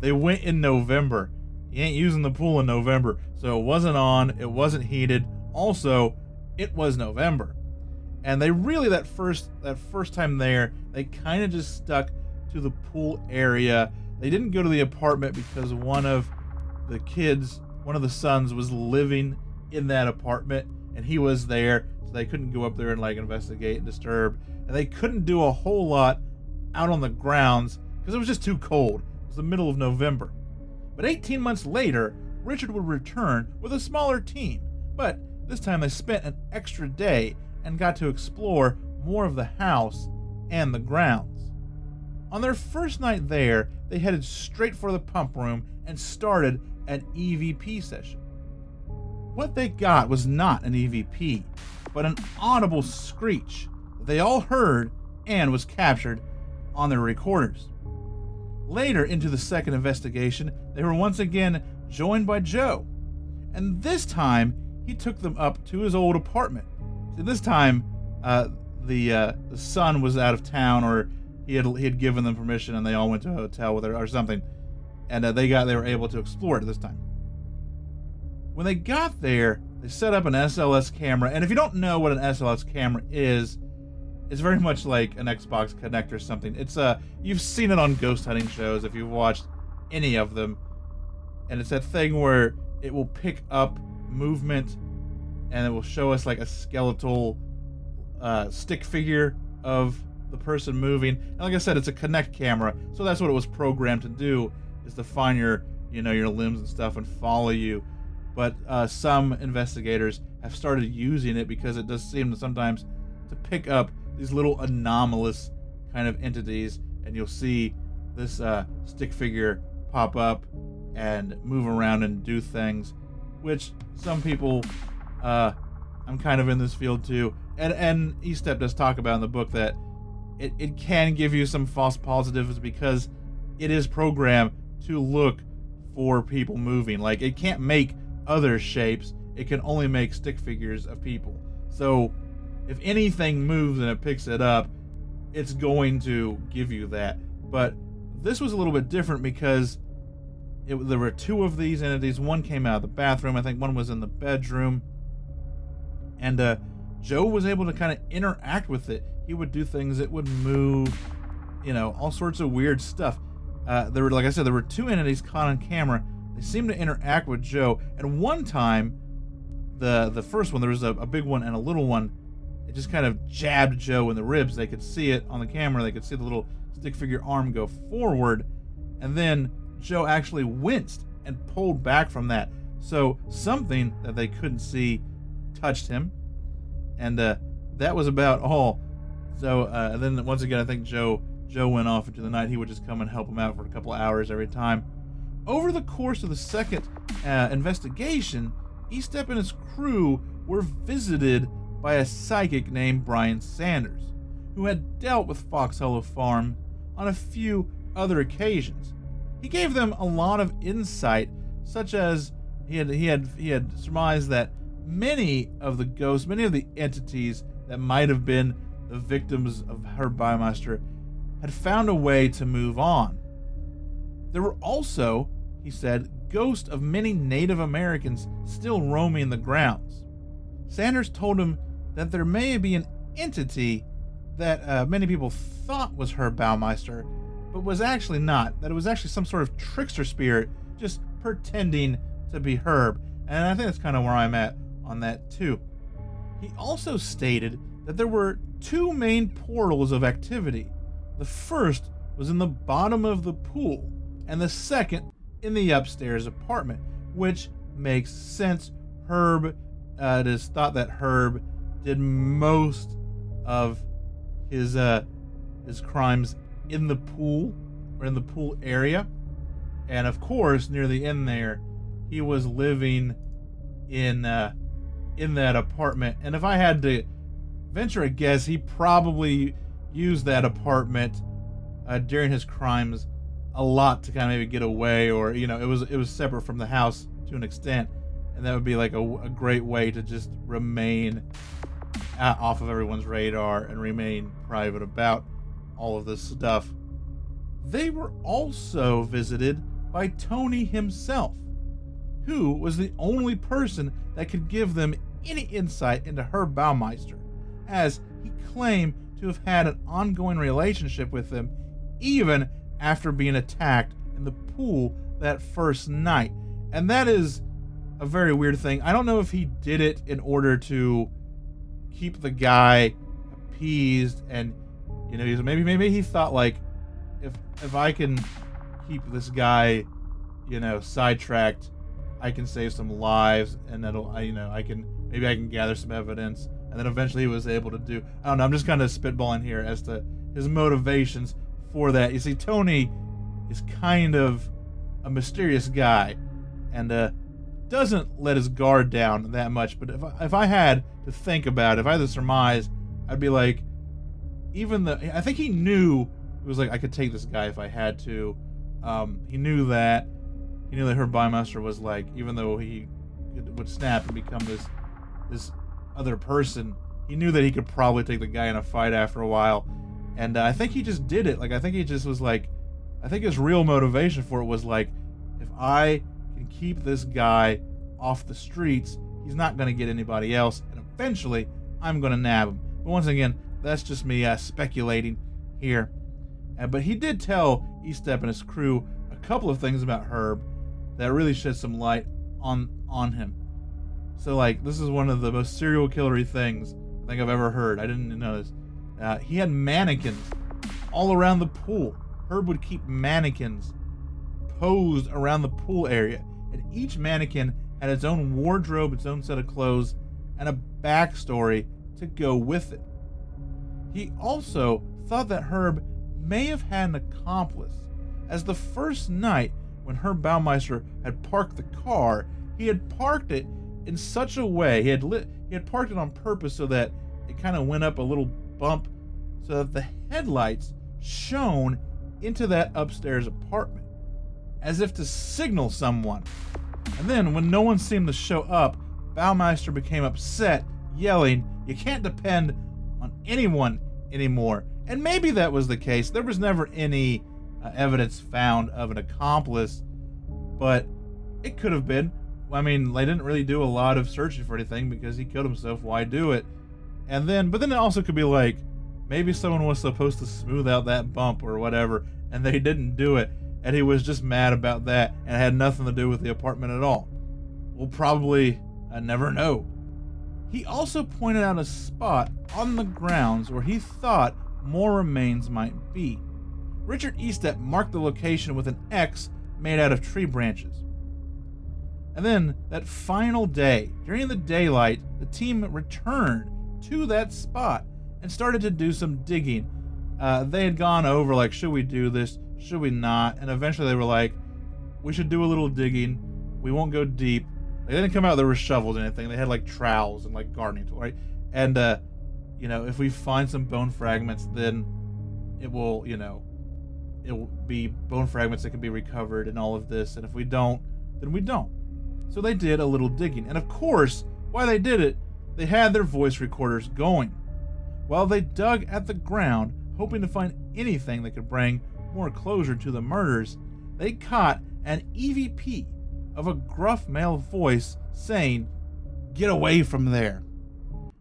they went in November. You ain't using the pool in November, so it wasn't on, it wasn't heated. Also, it was November. And they really, that first time there, they kind of just stuck to the pool area. They didn't go to the apartment because one of the sons was living in that apartment, and he was there, so they couldn't go up there and like investigate and disturb. And they couldn't do a whole lot out on the grounds because it was just too cold. It was the middle of November. But 18 months later, Richard would return with a smaller team, but this time they spent an extra day and got to explore more of the house and the grounds. On their first night there, they headed straight for the pump room and started an EVP session. What they got was not an EVP, but an audible screech that they all heard and was captured on their recorders. Later into the second investigation, they were once again joined by Joe, and this time he took them up to his old apartment. See, this time the son was out of town, or he had given them permission, and they all went to a hotel with her or something, and they were able to explore it this time. When they got there, they set up an SLS camera, and if you don't know what an SLS camera is, it's very much like an Xbox Kinect or something. It's you've seen it on ghost hunting shows if you've watched any of them, and it's that thing where it will pick up movement, and it will show us like a skeletal stick figure of the person moving. And like I said, it's a Kinect camera, so that's what it was programmed to do, is to find your limbs and stuff and follow you. But some investigators have started using it because it does seem to sometimes to pick up these little anomalous kind of entities, and you'll see this stick figure pop up and move around and do things, which some people, I'm kind of in this field too, and Estep does talk about in the book that it can give you some false positives because it is programmed to look for people moving. Like, it can't make other shapes, it can only make stick figures of people. So if anything moves and it picks it up, it's going to give you that. But this was a little bit different because there were two of these entities. One came out of the bathroom. I think one was in the bedroom. And Joe was able to kind of interact with it. He would do things. It would move, all sorts of weird stuff. Like I said, there were two entities caught on camera. They seemed to interact with Joe. And one time, the first one, there was a big one and a little one. It just kind of jabbed Joe in the ribs. They could see it on the camera. They could see the little stick figure arm go forward. And then Joe actually winced and pulled back from that. So something that they couldn't see touched him. And that was about all. So then once again, I think Joe went off into the night. He would just come and help him out for a couple of hours every time. Over the course of the second investigation, Estep and his crew were visited by a psychic named Brian Sanders, who had dealt with Fox Hollow Farm on a few other occasions. He gave them a lot of insight, such as he had surmised that many of the ghosts, many of the entities that might have been the victims of Herb Baumeister, had found a way to move on. There were also, he said, ghosts of many Native Americans still roaming the grounds. Sanders told him that there may be an entity that many people thought was Herb Baumeister, but was actually not. That it was actually some sort of trickster spirit just pretending to be Herb. And I think that's kind of where I'm at on that too. He also stated that there were two main portals of activity. The first was in the bottom of the pool, and the second in the upstairs apartment, which makes sense. It is thought that Herb did most of his crimes in the pool, or in the pool area. And of course, near the end there, he was living in that apartment. And if I had to venture a guess, he probably used that apartment during his crimes a lot to kind of maybe get away, or it was separate from the house to an extent, and that would be like a great way to just remain off of everyone's radar and remain private about all of this stuff. They were also visited by Tony himself, who was the only person that could give them any insight into Herb Baumeister, as he claimed to have had an ongoing relationship with him even after being attacked in the pool that first night. And that is a very weird thing. I don't know if he did it in order to keep the guy appeased, and maybe he thought, like, if I can keep this guy sidetracked, I can save some lives, and I can gather some evidence. And then eventually he was able to do, I don't know, I'm just kind of spitballing here as to his motivations for that. You see, Tony is kind of a mysterious guy, and doesn't let his guard down that much. But if I had to think about it, if I had to surmise, I'd be like, I think he knew, it was like, I could take this guy if I had to. He knew that Herb Baumeister was like, even though he would snap and become this other person, he knew that he could probably take the guy in a fight after a while. And I think he just did it. Like, I think he just was like, I think his real motivation for it was like, if I can keep this guy off the streets, he's not going to get anybody else, and eventually I'm going to nab him. But once again, that's just me speculating here. But he did tell Estep and his crew a couple of things about Herb that really shed some light on him. So, like, this is one of the most serial killery things I think I've ever heard. I didn't know this. He had mannequins all around the pool. Herb would keep mannequins posed around the pool area, and each mannequin had its own wardrobe, its own set of clothes, and a backstory to go with it. He also thought that Herb may have had an accomplice, as the first night when Herb Baumeister had parked the car, he had parked it in such a way, he had parked it on purpose so that it kind of went up a little bump so that the headlights shone into that upstairs apartment, as if to signal someone. And then when no one seemed to show up, Baumeister became upset, yelling You can't depend on anyone anymore. And maybe that was the case. There was never any evidence found of an accomplice, but it could have been. I mean, they didn't really do a lot of searching for anything because he killed himself. Why do it? But then it also could be like, maybe someone was supposed to smooth out that bump or whatever, and they didn't do it, and he was just mad about that, and it had nothing to do with the apartment at all. We'll probably never know. He also pointed out a spot on the grounds where he thought more remains might be. Richard Estep marked the location with an X made out of tree branches. And then, that final day, during the daylight, the team returned to that spot and started to do some digging. They had gone over, like, should we do this? Should we not? And eventually they were like, we should do a little digging. We won't go deep. They didn't come out there with shovels or anything. They had, like, trowels and, like, gardening tools, right? And, if we find some bone fragments, then it will be bone fragments that can be recovered and all of this. And if we don't, then we don't. So they did a little digging. And of course, while they did it, they had their voice recorders going. While they dug at the ground, hoping to find anything that could bring more closure to the murders, they caught an EVP of a gruff male voice saying, "Get away from there."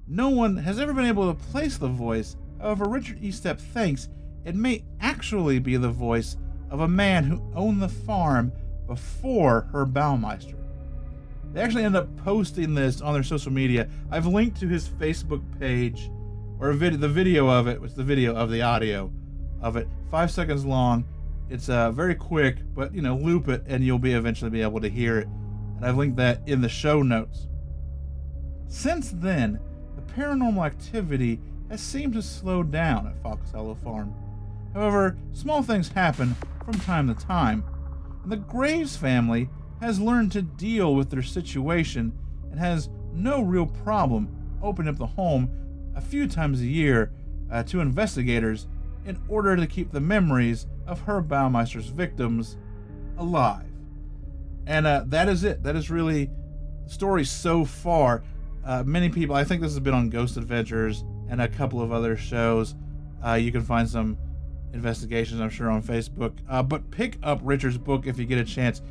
No one has ever been able to place the voice. However, Richard Estep thinks it may actually be the voice of a man who owned the farm before Herb Baumeister. They actually ended up posting this on their social media. I've linked to his Facebook page, or the video of it, which is the video of the audio of it, 5 seconds long. It's very quick, but loop it and you'll eventually be able to hear it. And I've linked that in the show notes. Since then, the paranormal activity has seemed to slow down at Fox Hollow Farm. However, small things happen from time to time, and the Graves family has learned to deal with their situation and has no real problem opening up the home a few times a year to investigators in order to keep the memories of Herb Baumeister's victims alive. And that is it. That is really the story so far. Many people, I think this has been on Ghost Adventures and a couple of other shows. You can find some investigations, I'm sure, on Facebook. But pick up Richard's book if you get a chance.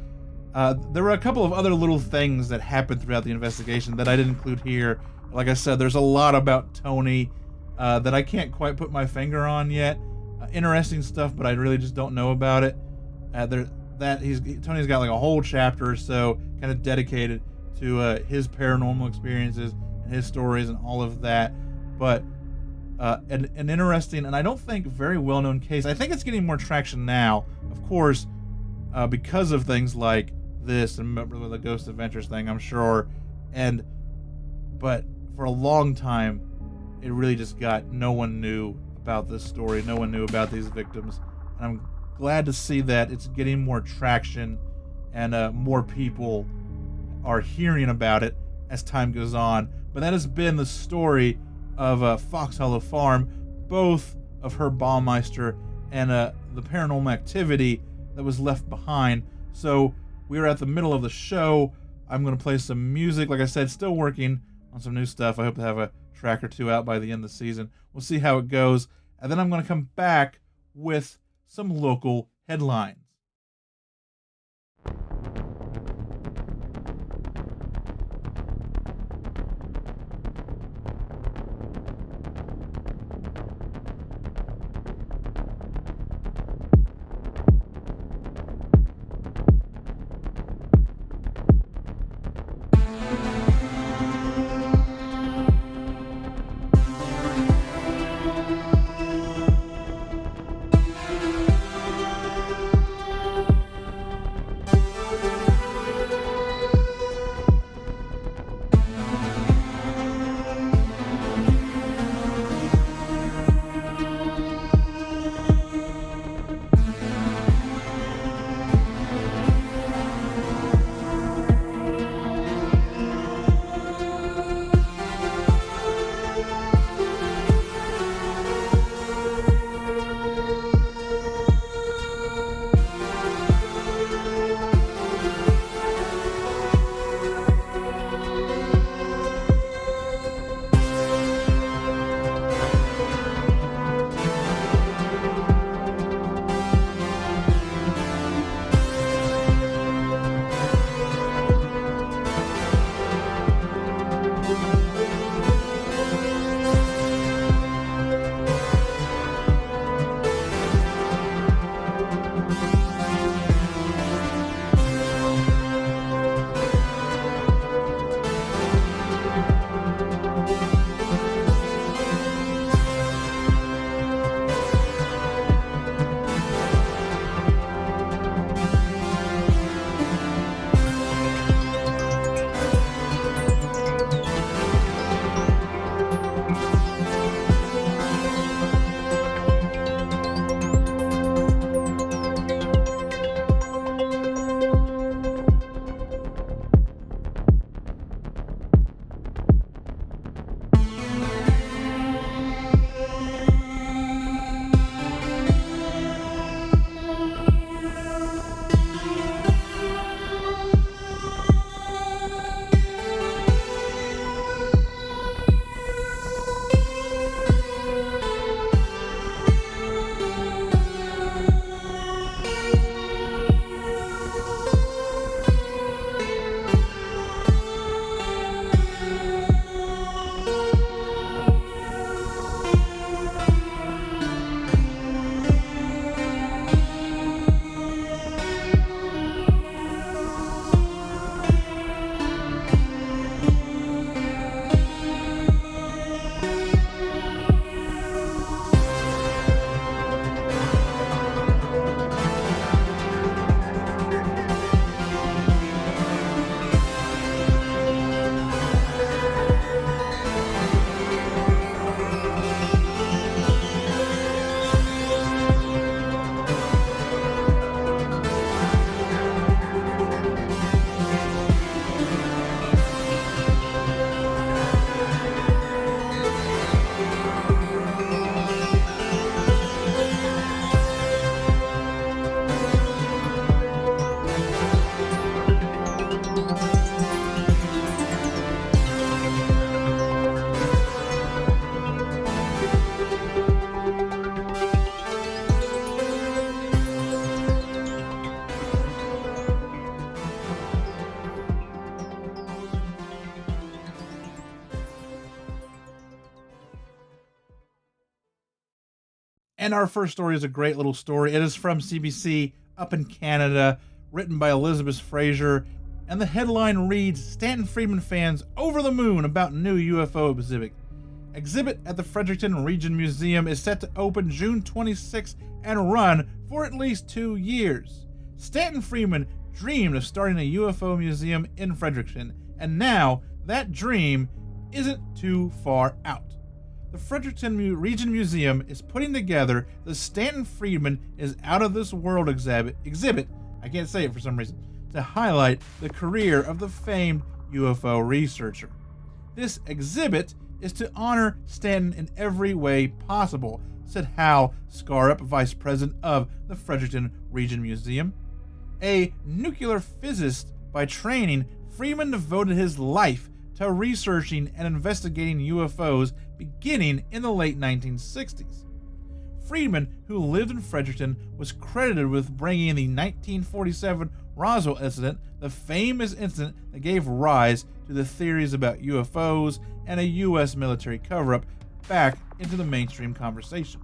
There were a couple of other little things that happened throughout the investigation that I didn't include here. Like I said, there's a lot about Tony that I can't quite put my finger on yet. Interesting stuff, but I really just don't know about it. Tony's got like a whole chapter or so kind of dedicated to his paranormal experiences and his stories and all of that. But an interesting, and I don't think very well-known case. I think it's getting more traction now, of course, because of things like this and the Ghost Adventures thing, I'm sure. But for a long time, it really just no one knew about this story. No one knew about these victims. And I'm glad to see that it's getting more traction and more people are hearing about it as time goes on. But that has been the story of Fox Hollow Farm, both of Herb Baumeister and the paranormal activity that was left behind. So we're at the middle of the show. I'm going to play some music. Like I said, still working on some new stuff. I hope to have a track or two out by the end of the season. We'll see how it goes. And then I'm going to come back with some local headlines. And our first story is a great little story. It is from CBC up in Canada, written by Elizabeth Fraser. And the headline reads, Stanton Friedman fans over the moon about new UFO exhibit. Exhibit at the Fredericton Region Museum is set to open June 26 and run for at least 2 years. Stanton Friedman dreamed of starting a UFO museum in Fredericton, and now that dream isn't too far out. The Fredericton Region Museum is putting together the Stanton Friedman is Out of This World exhibit, I can't say it for some reason, to highlight the career of the famed UFO researcher. This exhibit is to honor Stanton in every way possible, said Hal Scarup, vice president of the Fredericton Region Museum. A nuclear physicist by training, Friedman devoted his life to researching and investigating UFOs beginning in the late 1960s. Friedman, who lived in Fredericton, was credited with bringing the 1947 Roswell incident, the famous incident that gave rise to the theories about UFOs and a U.S. military cover-up, back into the mainstream conversation.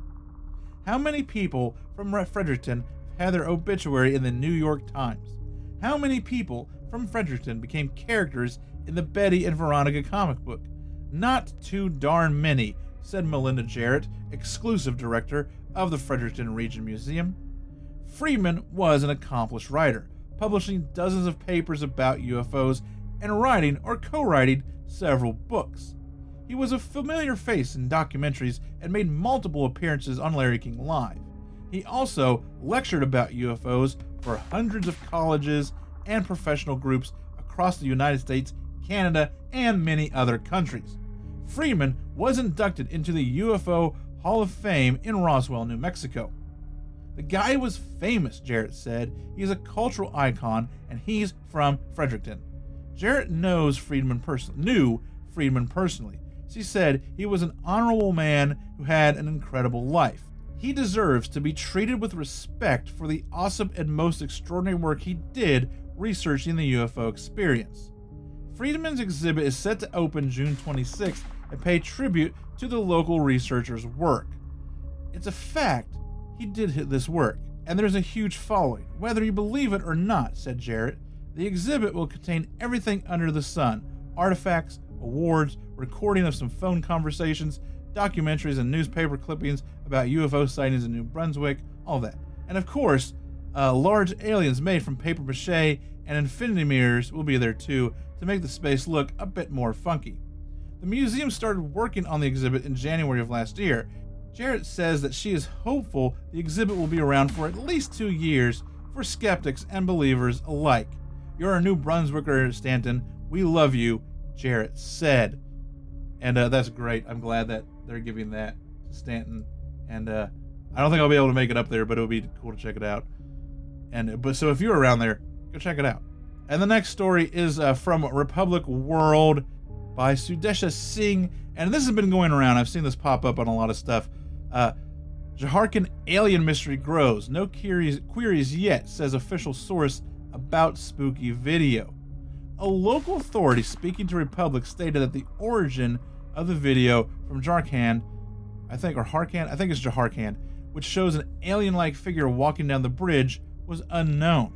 How many people from Fredericton had their obituary in the New York Times? How many people from Fredericton became characters in the Betty and Veronica comic book? Not too darn many, said Melinda Jarrett, exclusive director of the Fredericton Region Museum. Friedman was an accomplished writer, publishing dozens of papers about UFOs and writing or co-writing several books. He was a familiar face in documentaries and made multiple appearances on Larry King Live. He also lectured about UFOs for hundreds of colleges and professional groups across the United States, Canada, and many other countries. Friedman was inducted into the UFO Hall of Fame in Roswell, New Mexico. The guy was famous, Jarrett said. He's a cultural icon, and he's from Fredericton. Jarrett knew Friedman personally. She said he was an honorable man who had an incredible life. He deserves to be treated with respect for the awesome and most extraordinary work he did researching the UFO experience. Friedman's exhibit is set to open June 26th and pay tribute to the local researcher's work. It's a fact he did this work, and there's a huge following, whether you believe it or not, said Jarrett. The exhibit will contain everything under the sun: artifacts, awards, recording of some phone conversations, documentaries and newspaper clippings about UFO sightings in New Brunswick, all that. And of course, large aliens made from paper mache and infinity mirrors will be there too, to make the space look a bit more funky. The museum started working on the exhibit in January of last year. Jarrett says that she is hopeful the exhibit will be around for at least 2 years for skeptics and believers alike. You're a New Brunswicker, Stanton. We love you, Jarrett said. And that's great. I'm glad that they're giving that to Stanton. And I don't think I'll be able to make it up there, but it would be cool to check it out. So if you're around there, go check it out. And the next story is from Republic World by Sudesha Singh. And this has been going around. I've seen this pop up on a lot of stuff. Jharkhand alien mystery grows. No queries yet, says official source about spooky video. A local authority speaking to Republic stated that the origin of the video from Jharkhand, I think it's Jharkhand, which shows an alien-like figure walking down the bridge, was unknown.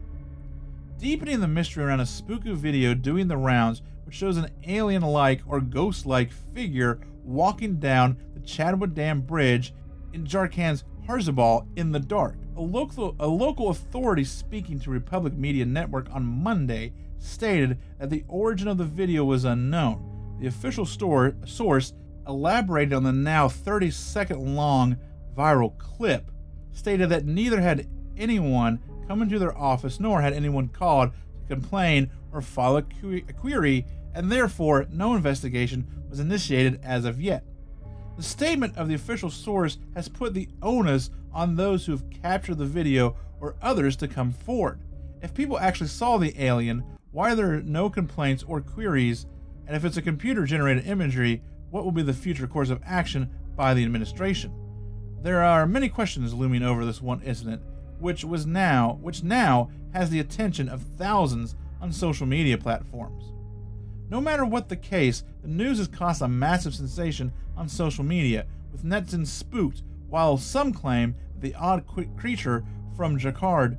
Deepening the mystery around a spooky video doing the rounds, which shows an alien-like or ghost-like figure walking down the Chadwa Dam Bridge in Jharkhand's Harzabal in the dark. A local authority speaking to Republic Media Network on Monday stated that the origin of the video was unknown. The official source elaborated on the now 30-second long viral clip, stated that neither had anyone come into their office nor had anyone called to complain or file a query, and therefore no investigation was initiated as of yet. The statement of the official source has put the onus on those who have captured the video or others to come forward. If people actually saw the alien, why are there no complaints or queries? And if it's a computer-generated imagery, what will be the future course of action by the administration? There are many questions looming over this one incident, which now has the attention of thousands on social media platforms. No matter what the case, the news has caused a massive sensation on social media, with netizens spooked, While some claim the odd creature from Jacquard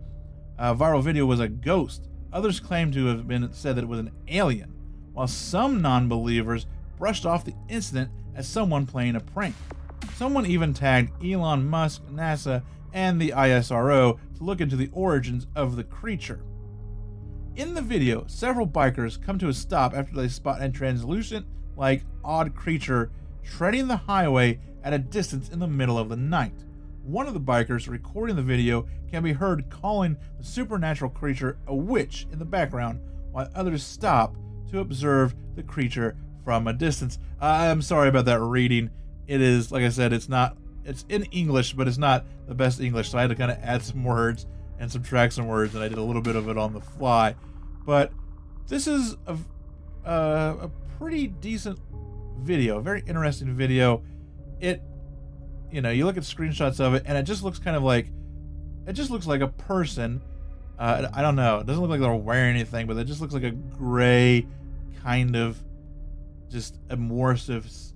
viral video was a ghost, others claim to have been said that it was an alien, while some non-believers brushed off the incident as someone playing a prank. Someone even tagged Elon Musk, NASA, and the ISRO to look into the origins of the creature. In the video, several bikers come to a stop after they spot a translucent, odd creature treading the highway at a distance in the middle of the night. One of the bikers recording the video can be heard calling the supernatural creature a witch in the background, while others stop to observe the creature from a distance. I'm sorry about that reading. It is, like I said, it's in English, but it's not the best English, so I had to kind of add some words and subtract some words, and I did a little bit of it on the fly. But this is a pretty decent video, a very interesting video. You look at screenshots of it, and it just looks like a person. I don't know. It doesn't look like they're wearing anything, but it just looks like a gray, kind of just amorphous,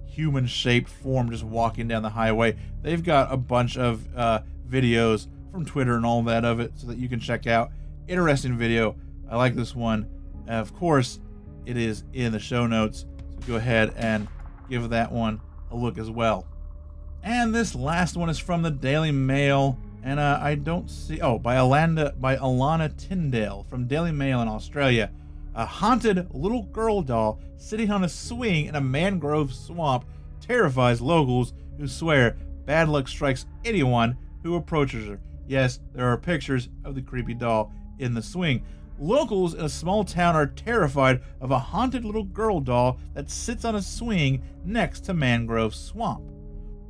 human-shaped form just walking down the highway. They've got a bunch of videos from Twitter and all that of it, so that you can check out. Interesting video. I like this one. Of course, it is in the show notes, so go ahead and give that one a look as well. And this last one is from the Daily Mail, and I don't see... by Alana Tyndale from Daily Mail in Australia. A haunted little girl doll sitting on a swing in a mangrove swamp terrifies locals who swear bad luck strikes anyone who approaches her. Yes, there are pictures of the creepy doll in the swing. Locals in a small town are terrified of a haunted little girl doll that sits on a swing next to mangrove swamp.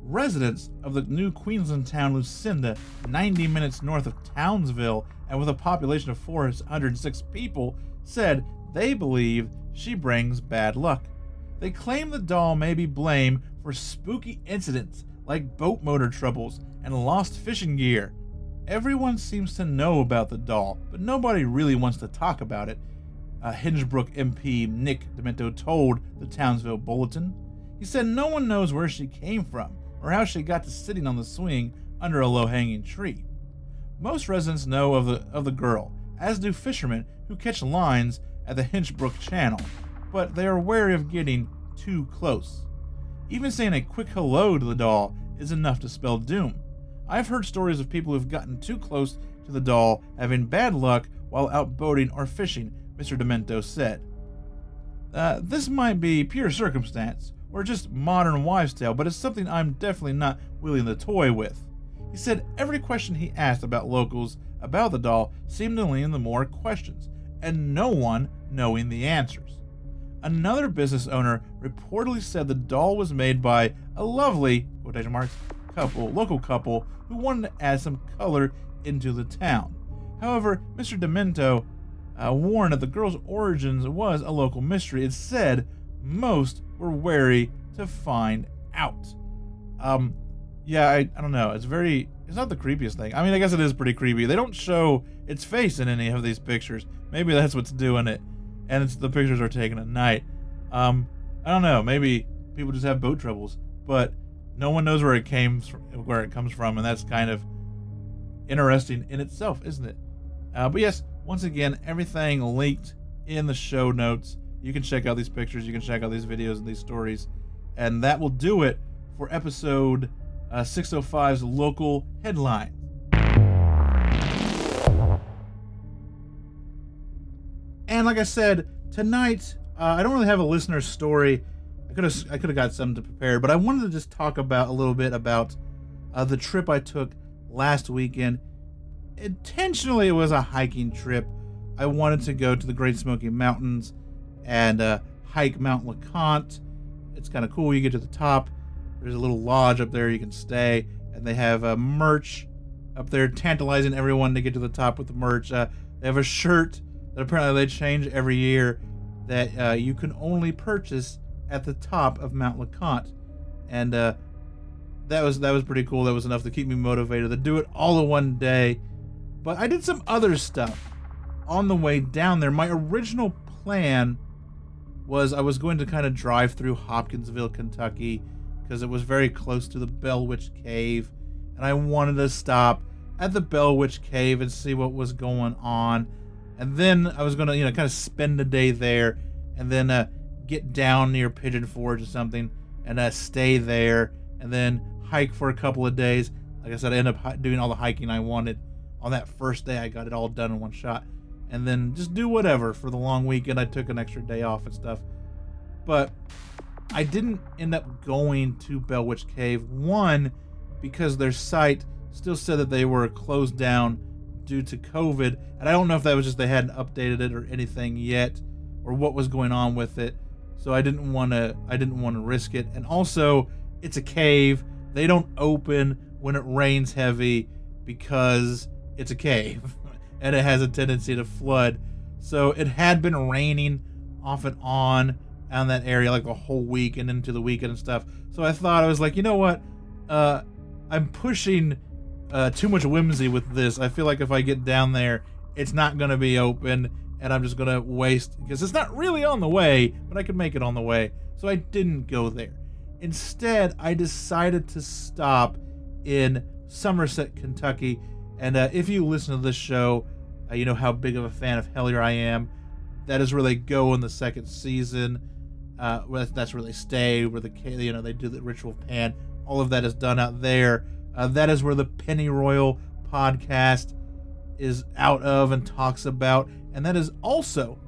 Residents of the new Queensland town Lucinda, 90 minutes north of Townsville and with a population of 406 people, said they believe she brings bad luck. They claim the doll may be blamed for spooky incidents like boat motor troubles and lost fishing gear. Everyone seems to know about the doll, but nobody really wants to talk about it. Hingebrook MP Nick Demento told the Townsville Bulletin. He said no one knows where she came from or how she got to sitting on the swing under a low-hanging tree. Most residents know of the girl, as do fishermen who catch lines at the Hingebrook Channel, but they are wary of getting too close. Even saying a quick hello to the doll is enough to spell doom. I've heard stories of people who've gotten too close to the doll having bad luck while out boating or fishing, Mr. Demento said. This might be pure circumstance, or just modern wives' tale, but it's something I'm definitely not willing to toy with. He said every question he asked about locals about the doll seemed to lean to more questions, and no one knowing the answers. Another business owner reportedly said the doll was made by a lovely, quotation marks, local couple who wanted to add some color into the town. However, Mr. Demento warned that the girl's origins was a local mystery. It said most were wary to find out. I don't know. It's not the creepiest thing. I mean, I guess it is pretty creepy. They don't show its face in any of these pictures. Maybe that's what's doing it. And the pictures are taken at night. I don't know. Maybe people just have boat troubles. But no one knows where it comes from, and that's kind of interesting in itself, isn't it? But yes, once again, everything linked in the show notes. You can check out these pictures, you can check out these videos and these stories, and that will do it for episode 605's local headline. And like I said, tonight I don't really have a listener story. I could have got something to prepare, but I wanted to just talk about a little bit about the trip I took last weekend. Intentionally, it was a hiking trip. I wanted to go to the Great Smoky Mountains and hike Mount LeConte. It's kind of cool. You get to the top. There's a little lodge up there you can stay, and they have merch up there, tantalizing everyone to get to the top with the merch. They have a shirt that apparently they change every year that you can only purchase at the top of Mount LeConte, and that was pretty cool. That was enough to keep me motivated to do it all in one day. But I did some other stuff on the way down there. My original plan was I was going to kind of drive through Hopkinsville, Kentucky, because it was very close to the Bell Witch Cave, and I wanted to stop at the Bell Witch Cave and see what was going on. And then I was going to, kind of spend the day there, and then get down near Pigeon Forge or something, and stay there, and then hike for a couple of days. Like I said, I ended up doing all the hiking I wanted. On that first day, I got it all done in one shot. And then just do whatever for the long weekend. I took an extra day off and stuff. But I didn't end up going to Bell Witch Cave. One, because their site still said that they were closed down due to COVID. And I don't know if that was just they hadn't updated it or anything yet, or what was going on with it. So I didn't want to risk it. And also, it's a cave. They don't open when it rains heavy because it's a cave and it has a tendency to flood. So it had been raining off and on that area like the whole week and into the weekend and stuff. So I thought, I was like, you know what? I'm pushing too much whimsy with this. I feel like if I get down there, it's not going to be open and I'm just going to waste, because it's not really on the way, but I could make it on the way. So I didn't go there. Instead, I decided to stop in Somerset, Kentucky. And if you listen to this show, you know how big of a fan of Hellier I am. That is where they go in the second season. That's where they stay, where they do the ritual pan. All of that is done out there. That is where the Pennyroyal podcast is out of and talks about. And that is also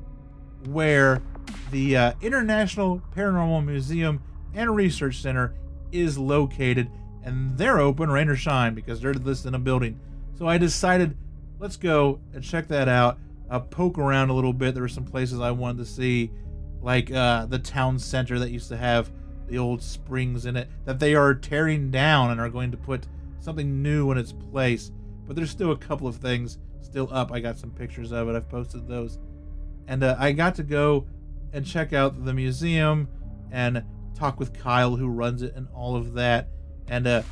where the International Paranormal Museum and Research Center is located. And they're open, rain or shine, because they're listed in a building. So I decided, let's go and check that out. Poke around a little bit. There were some places I wanted to see, like the town center that used to have the old springs in it, that they are tearing down and are going to put something new in its place. But there's still a couple of things still up. I got some pictures of it. I've posted those. And I got to go and check out the museum and talk with Kyle, who runs it, and all of that. And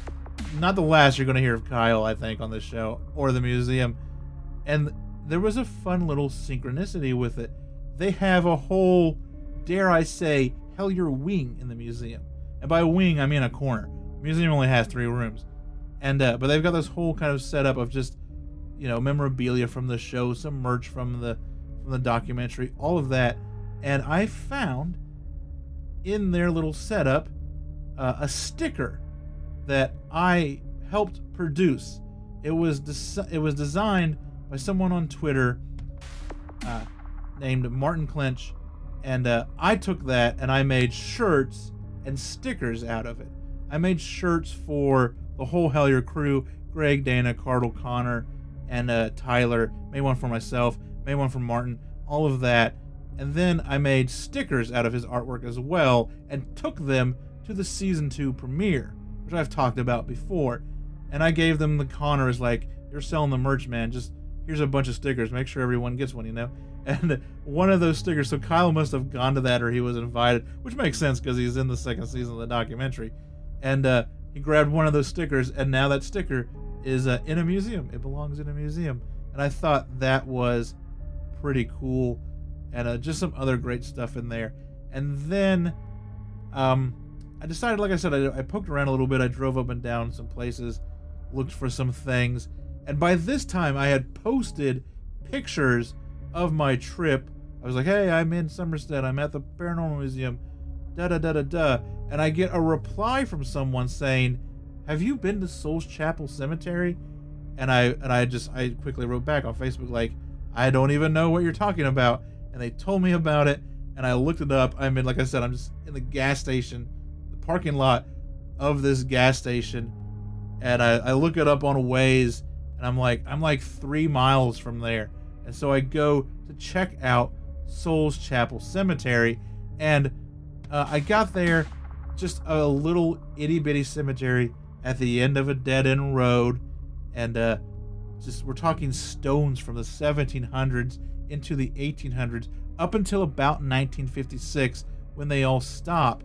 not the last you're going to hear of Kyle, I think, on this show, or the museum. And there was a fun little synchronicity with it. They have a whole, dare I say, Hellier wing in the museum. And by wing, I mean a corner. The museum only has 3 rooms. And but they've got this whole kind of setup of just, memorabilia from the show, some merch from the documentary, all of that. And I found in their little setup a sticker that I helped produce. It was designed by someone on Twitter named Martin Clinch, and I took that and I made shirts and stickers out of it. I made shirts for the whole Hellier crew: Greg, Dana, Cardle, Connor, and Tyler. Made one for myself, made one for Martin, all of that. And then I made stickers out of his artwork as well and took them to the season 2 premiere, which I've talked about before. And I gave them the Connors, like, you're selling the merch, man. Just, here's a bunch of stickers. Make sure everyone gets one, And one of those stickers, so Kyle must have gone to that, or he was invited, which makes sense because he's in the second season of the documentary. And he grabbed one of those stickers, and now that sticker is in a museum. It belongs in a museum. And I thought that was pretty cool. And just some other great stuff in there. And then I decided, like I said, I poked around a little bit. I drove up and down some places, looked for some things. And by this time, I had posted pictures of my trip. I was like, hey, I'm in Somerset. I'm at the Paranormal Museum. Da-da-da-da-da. And I get a reply from someone saying, have you been to Souls Chapel Cemetery? And I quickly wrote back on Facebook, like, I don't even know what you're talking about. And they told me about it, and I looked it up. I mean, like I said, I'm just in the gas station, the parking lot of this gas station, and I look it up on Waze, and I'm like 3 miles from there. And so I go to check out Souls Chapel Cemetery, and I got there, just a little itty-bitty cemetery at the end of a dead-end road, and we're talking stones from the 1700s into the 1800s, up until about 1956, when they all stop.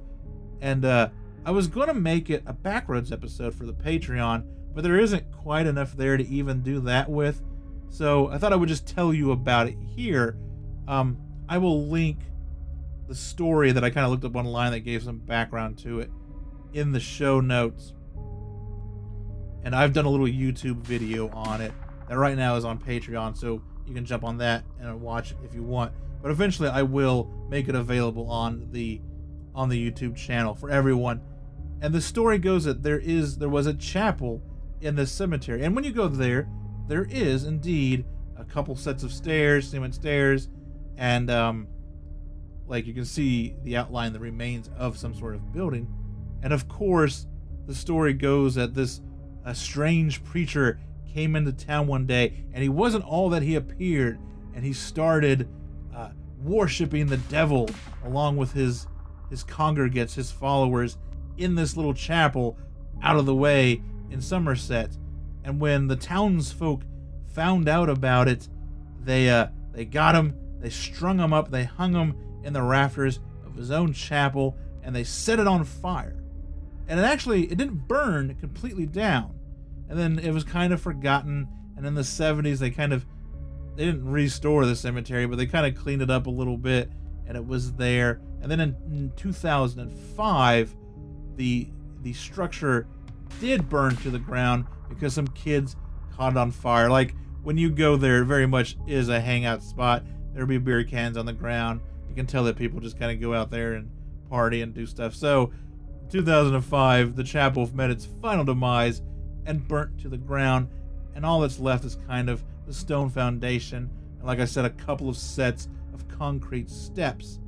And I was going to make it a Backroads episode for the Patreon, but there isn't quite enough there to even do that with, so I thought I would just tell you about it here. I will link the story that I kind of looked up online that gave some background to it in the show notes. And I've done a little YouTube video on it that right now is on Patreon, so you can jump on that and watch it if you want. But eventually I will make it available on the YouTube channel for everyone. And the story goes that there was a chapel in this cemetery. And when you go there is indeed a couple sets of stairs, cement stairs, and like you can see the outline, the remains of some sort of building. And of course, the story goes that a strange preacher came into town one day, and he wasn't all that he appeared, and he started worshiping the devil along with his congregants, his followers, in this little chapel out of the way in Somerset. And when the townsfolk found out about it, they got him, they strung him up, they hung him in the rafters of his own chapel, and they set it on fire. And it didn't burn completely down. And then it was kind of forgotten. And in the 70s, they didn't restore the cemetery, but they kind of cleaned it up a little bit, and it was there. And then in 2005, the structure did burn to the ground because some kids caught it on fire. Like, when you go there, it very much is a hangout spot. There'll be beer cans on the ground. You can tell that people just kind of go out there and party and do stuff. So 2005, the chapel met its final demise and burnt to the ground, and all that's left is kind of the stone foundation, and like I said, a couple of sets of concrete steps.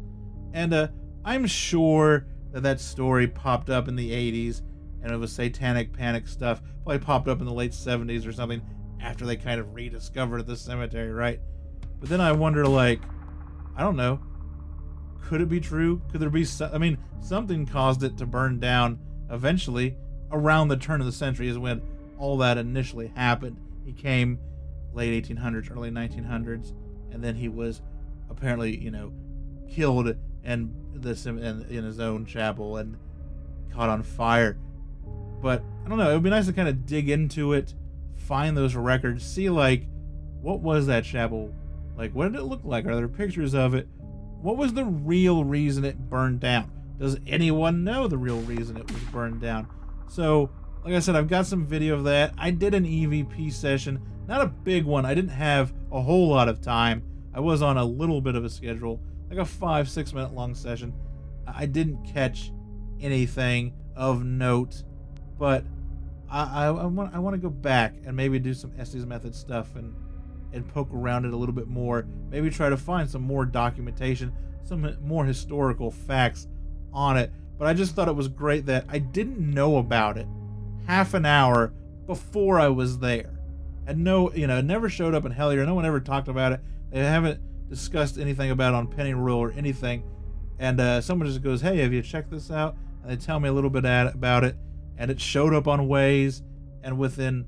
And I'm sure that story popped up in the 80s, and it was satanic panic stuff. Probably popped up in the late 70s or something after they kind of rediscovered the cemetery, right? But then I wonder, like, I don't know, could it be true? Could there be something caused it to burn down eventually. Around the turn of the century is when all that initially happened. He came late 1800s, early 1900s, and then he was apparently, killed in his own chapel and caught on fire. But I don't know, it would be nice to kind of dig into it, find those records, see, like, what was that chapel? Like, what did it look like? Are there pictures of it? What was the real reason it burned down? Does anyone know the real reason it was burned down? So, like I said, I've got some video of that. I did an EVP session, not a big one. I didn't have a whole lot of time. I was on a little bit of a schedule, like a 5-6 minute long session. I didn't catch anything of note, but I want to go back and maybe do some Estes Method stuff and poke around it a little bit more. Maybe try to find some more documentation, some more historical facts on it. But I just thought it was great that I didn't know about it half an hour before I was there. And it never showed up in Hellier. No one ever talked about it. They haven't discussed anything about it on Pennyroyal or anything. And someone just goes, "Hey, have you checked this out?" And they tell me a little bit about it. And it showed up on Waze. And within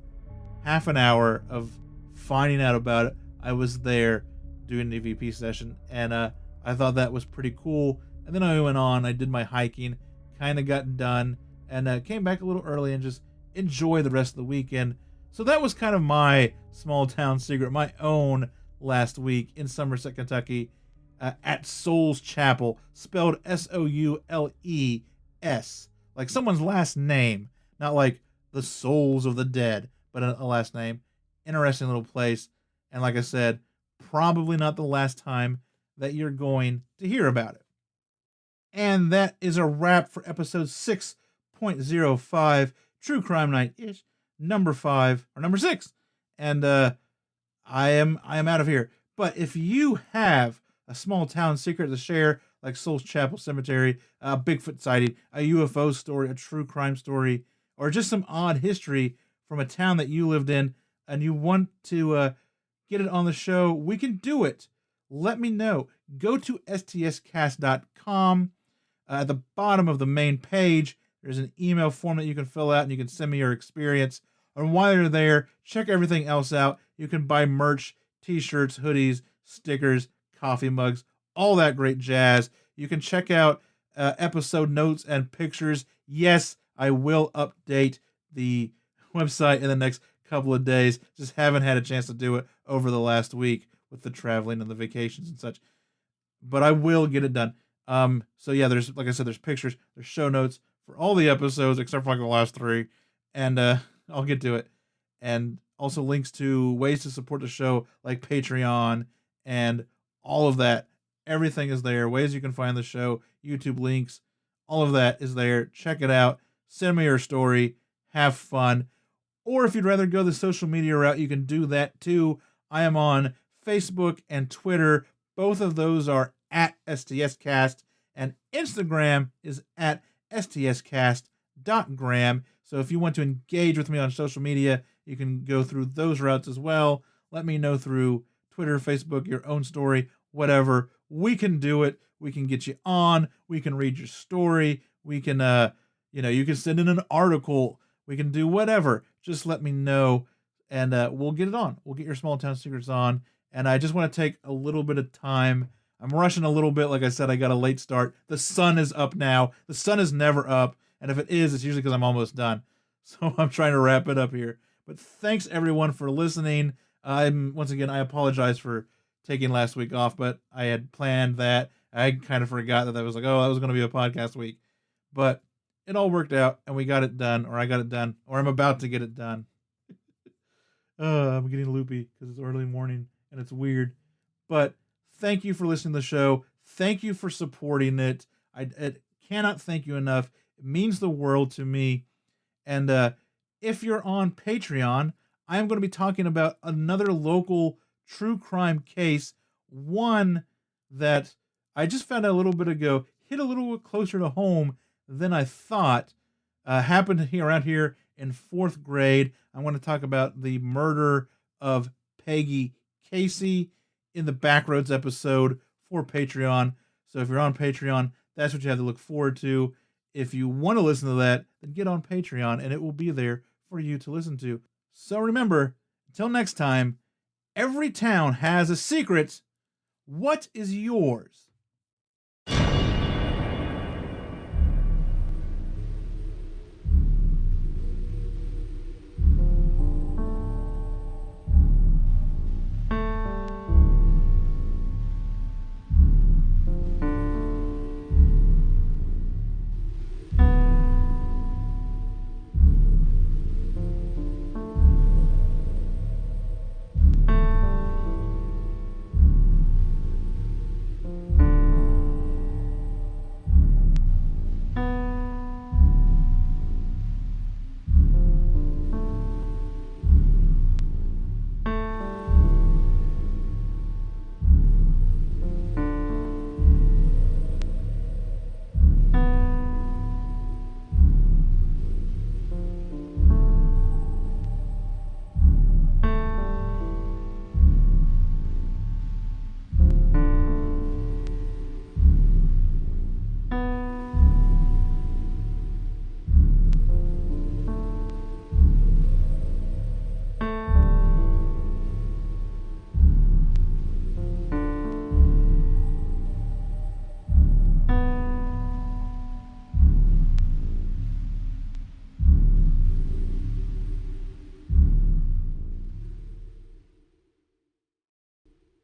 half an hour of finding out about it, I was there doing an EVP session. And I thought that was pretty cool. And then I went on, I did my hiking, kind of got done, and came back a little early and just enjoyed the rest of the weekend. So that was kind of my small town secret, my own last week in Somerset, Kentucky, at Souls Chapel, spelled S-O-U-L-E-S, like someone's last name, not like the souls of the dead, but a last name. Interesting little place, and like I said, probably not the last time that you're going to hear about it. And that is a wrap for episode 6.05, True Crime Night-ish, number 6. And I am out of here. But if you have a small town secret to share, like Souls Chapel Cemetery, a Bigfoot sighting, a UFO story, a true crime story, or just some odd history from a town that you lived in, and you want to get it on the show, we can do it. Let me know. Go to stscast.com. At the bottom of the main page, there's an email form that you can fill out, and you can send me your experience. And while you're there, check everything else out. You can buy merch, t-shirts, hoodies, stickers, coffee mugs, all that great jazz. You can check out episode notes and pictures. Yes, I will update the website in the next couple of days. Just haven't had a chance to do it over the last week with the traveling and the vacations and such. But I will get it done. So yeah, like I said, there's pictures, there's show notes, for all the episodes except for like the last 3, and I'll get to it. And also links to ways to support the show like Patreon and all of that. Everything is there. Ways you can find the show, YouTube links, all of that is there. Check it out. Send me your story. Have fun. Or if you'd rather go the social media route, you can do that too. I am on Facebook and Twitter. Both of those are at STScast, and Instagram is at STScast.gram. So if you want to engage with me on social media, you can go through those routes as well. Let me know through Twitter, Facebook, your own story, whatever. We can do it. We can get you on. We can read your story. We can, you can send in an article. We can do whatever. Just let me know, and we'll get it on. We'll get your small town secrets on. And I just want to take a little bit of time. I'm rushing a little bit. Like I said, I got a late start. The sun is up now. The sun is never up. And if it is, it's usually because I'm almost done. So I'm trying to wrap it up here. But thanks, everyone, for listening. Once again, I apologize for taking last week off, but I had planned that. I kind of forgot that was like, that was going to be a podcast week. But it all worked out, and we got it done, or I got it done, or I'm about to get it done. I'm getting loopy because it's early morning, and it's weird. But thank you for listening to the show. Thank you for supporting it. I cannot thank you enough. It means the world to me. And if you're on Patreon, I am going to be talking about another local true crime case, one that I just found out a little bit ago, hit a little bit closer to home than I thought. Happened here around here in 4th grade. I want to talk about the murder of Peggy Casey in the Backroads episode for Patreon. So if you're on Patreon, that's what you have to look forward to. If you want to listen to that, then get on Patreon, and it will be there for you to listen to. So remember, until next time, every town has a secret. What is yours?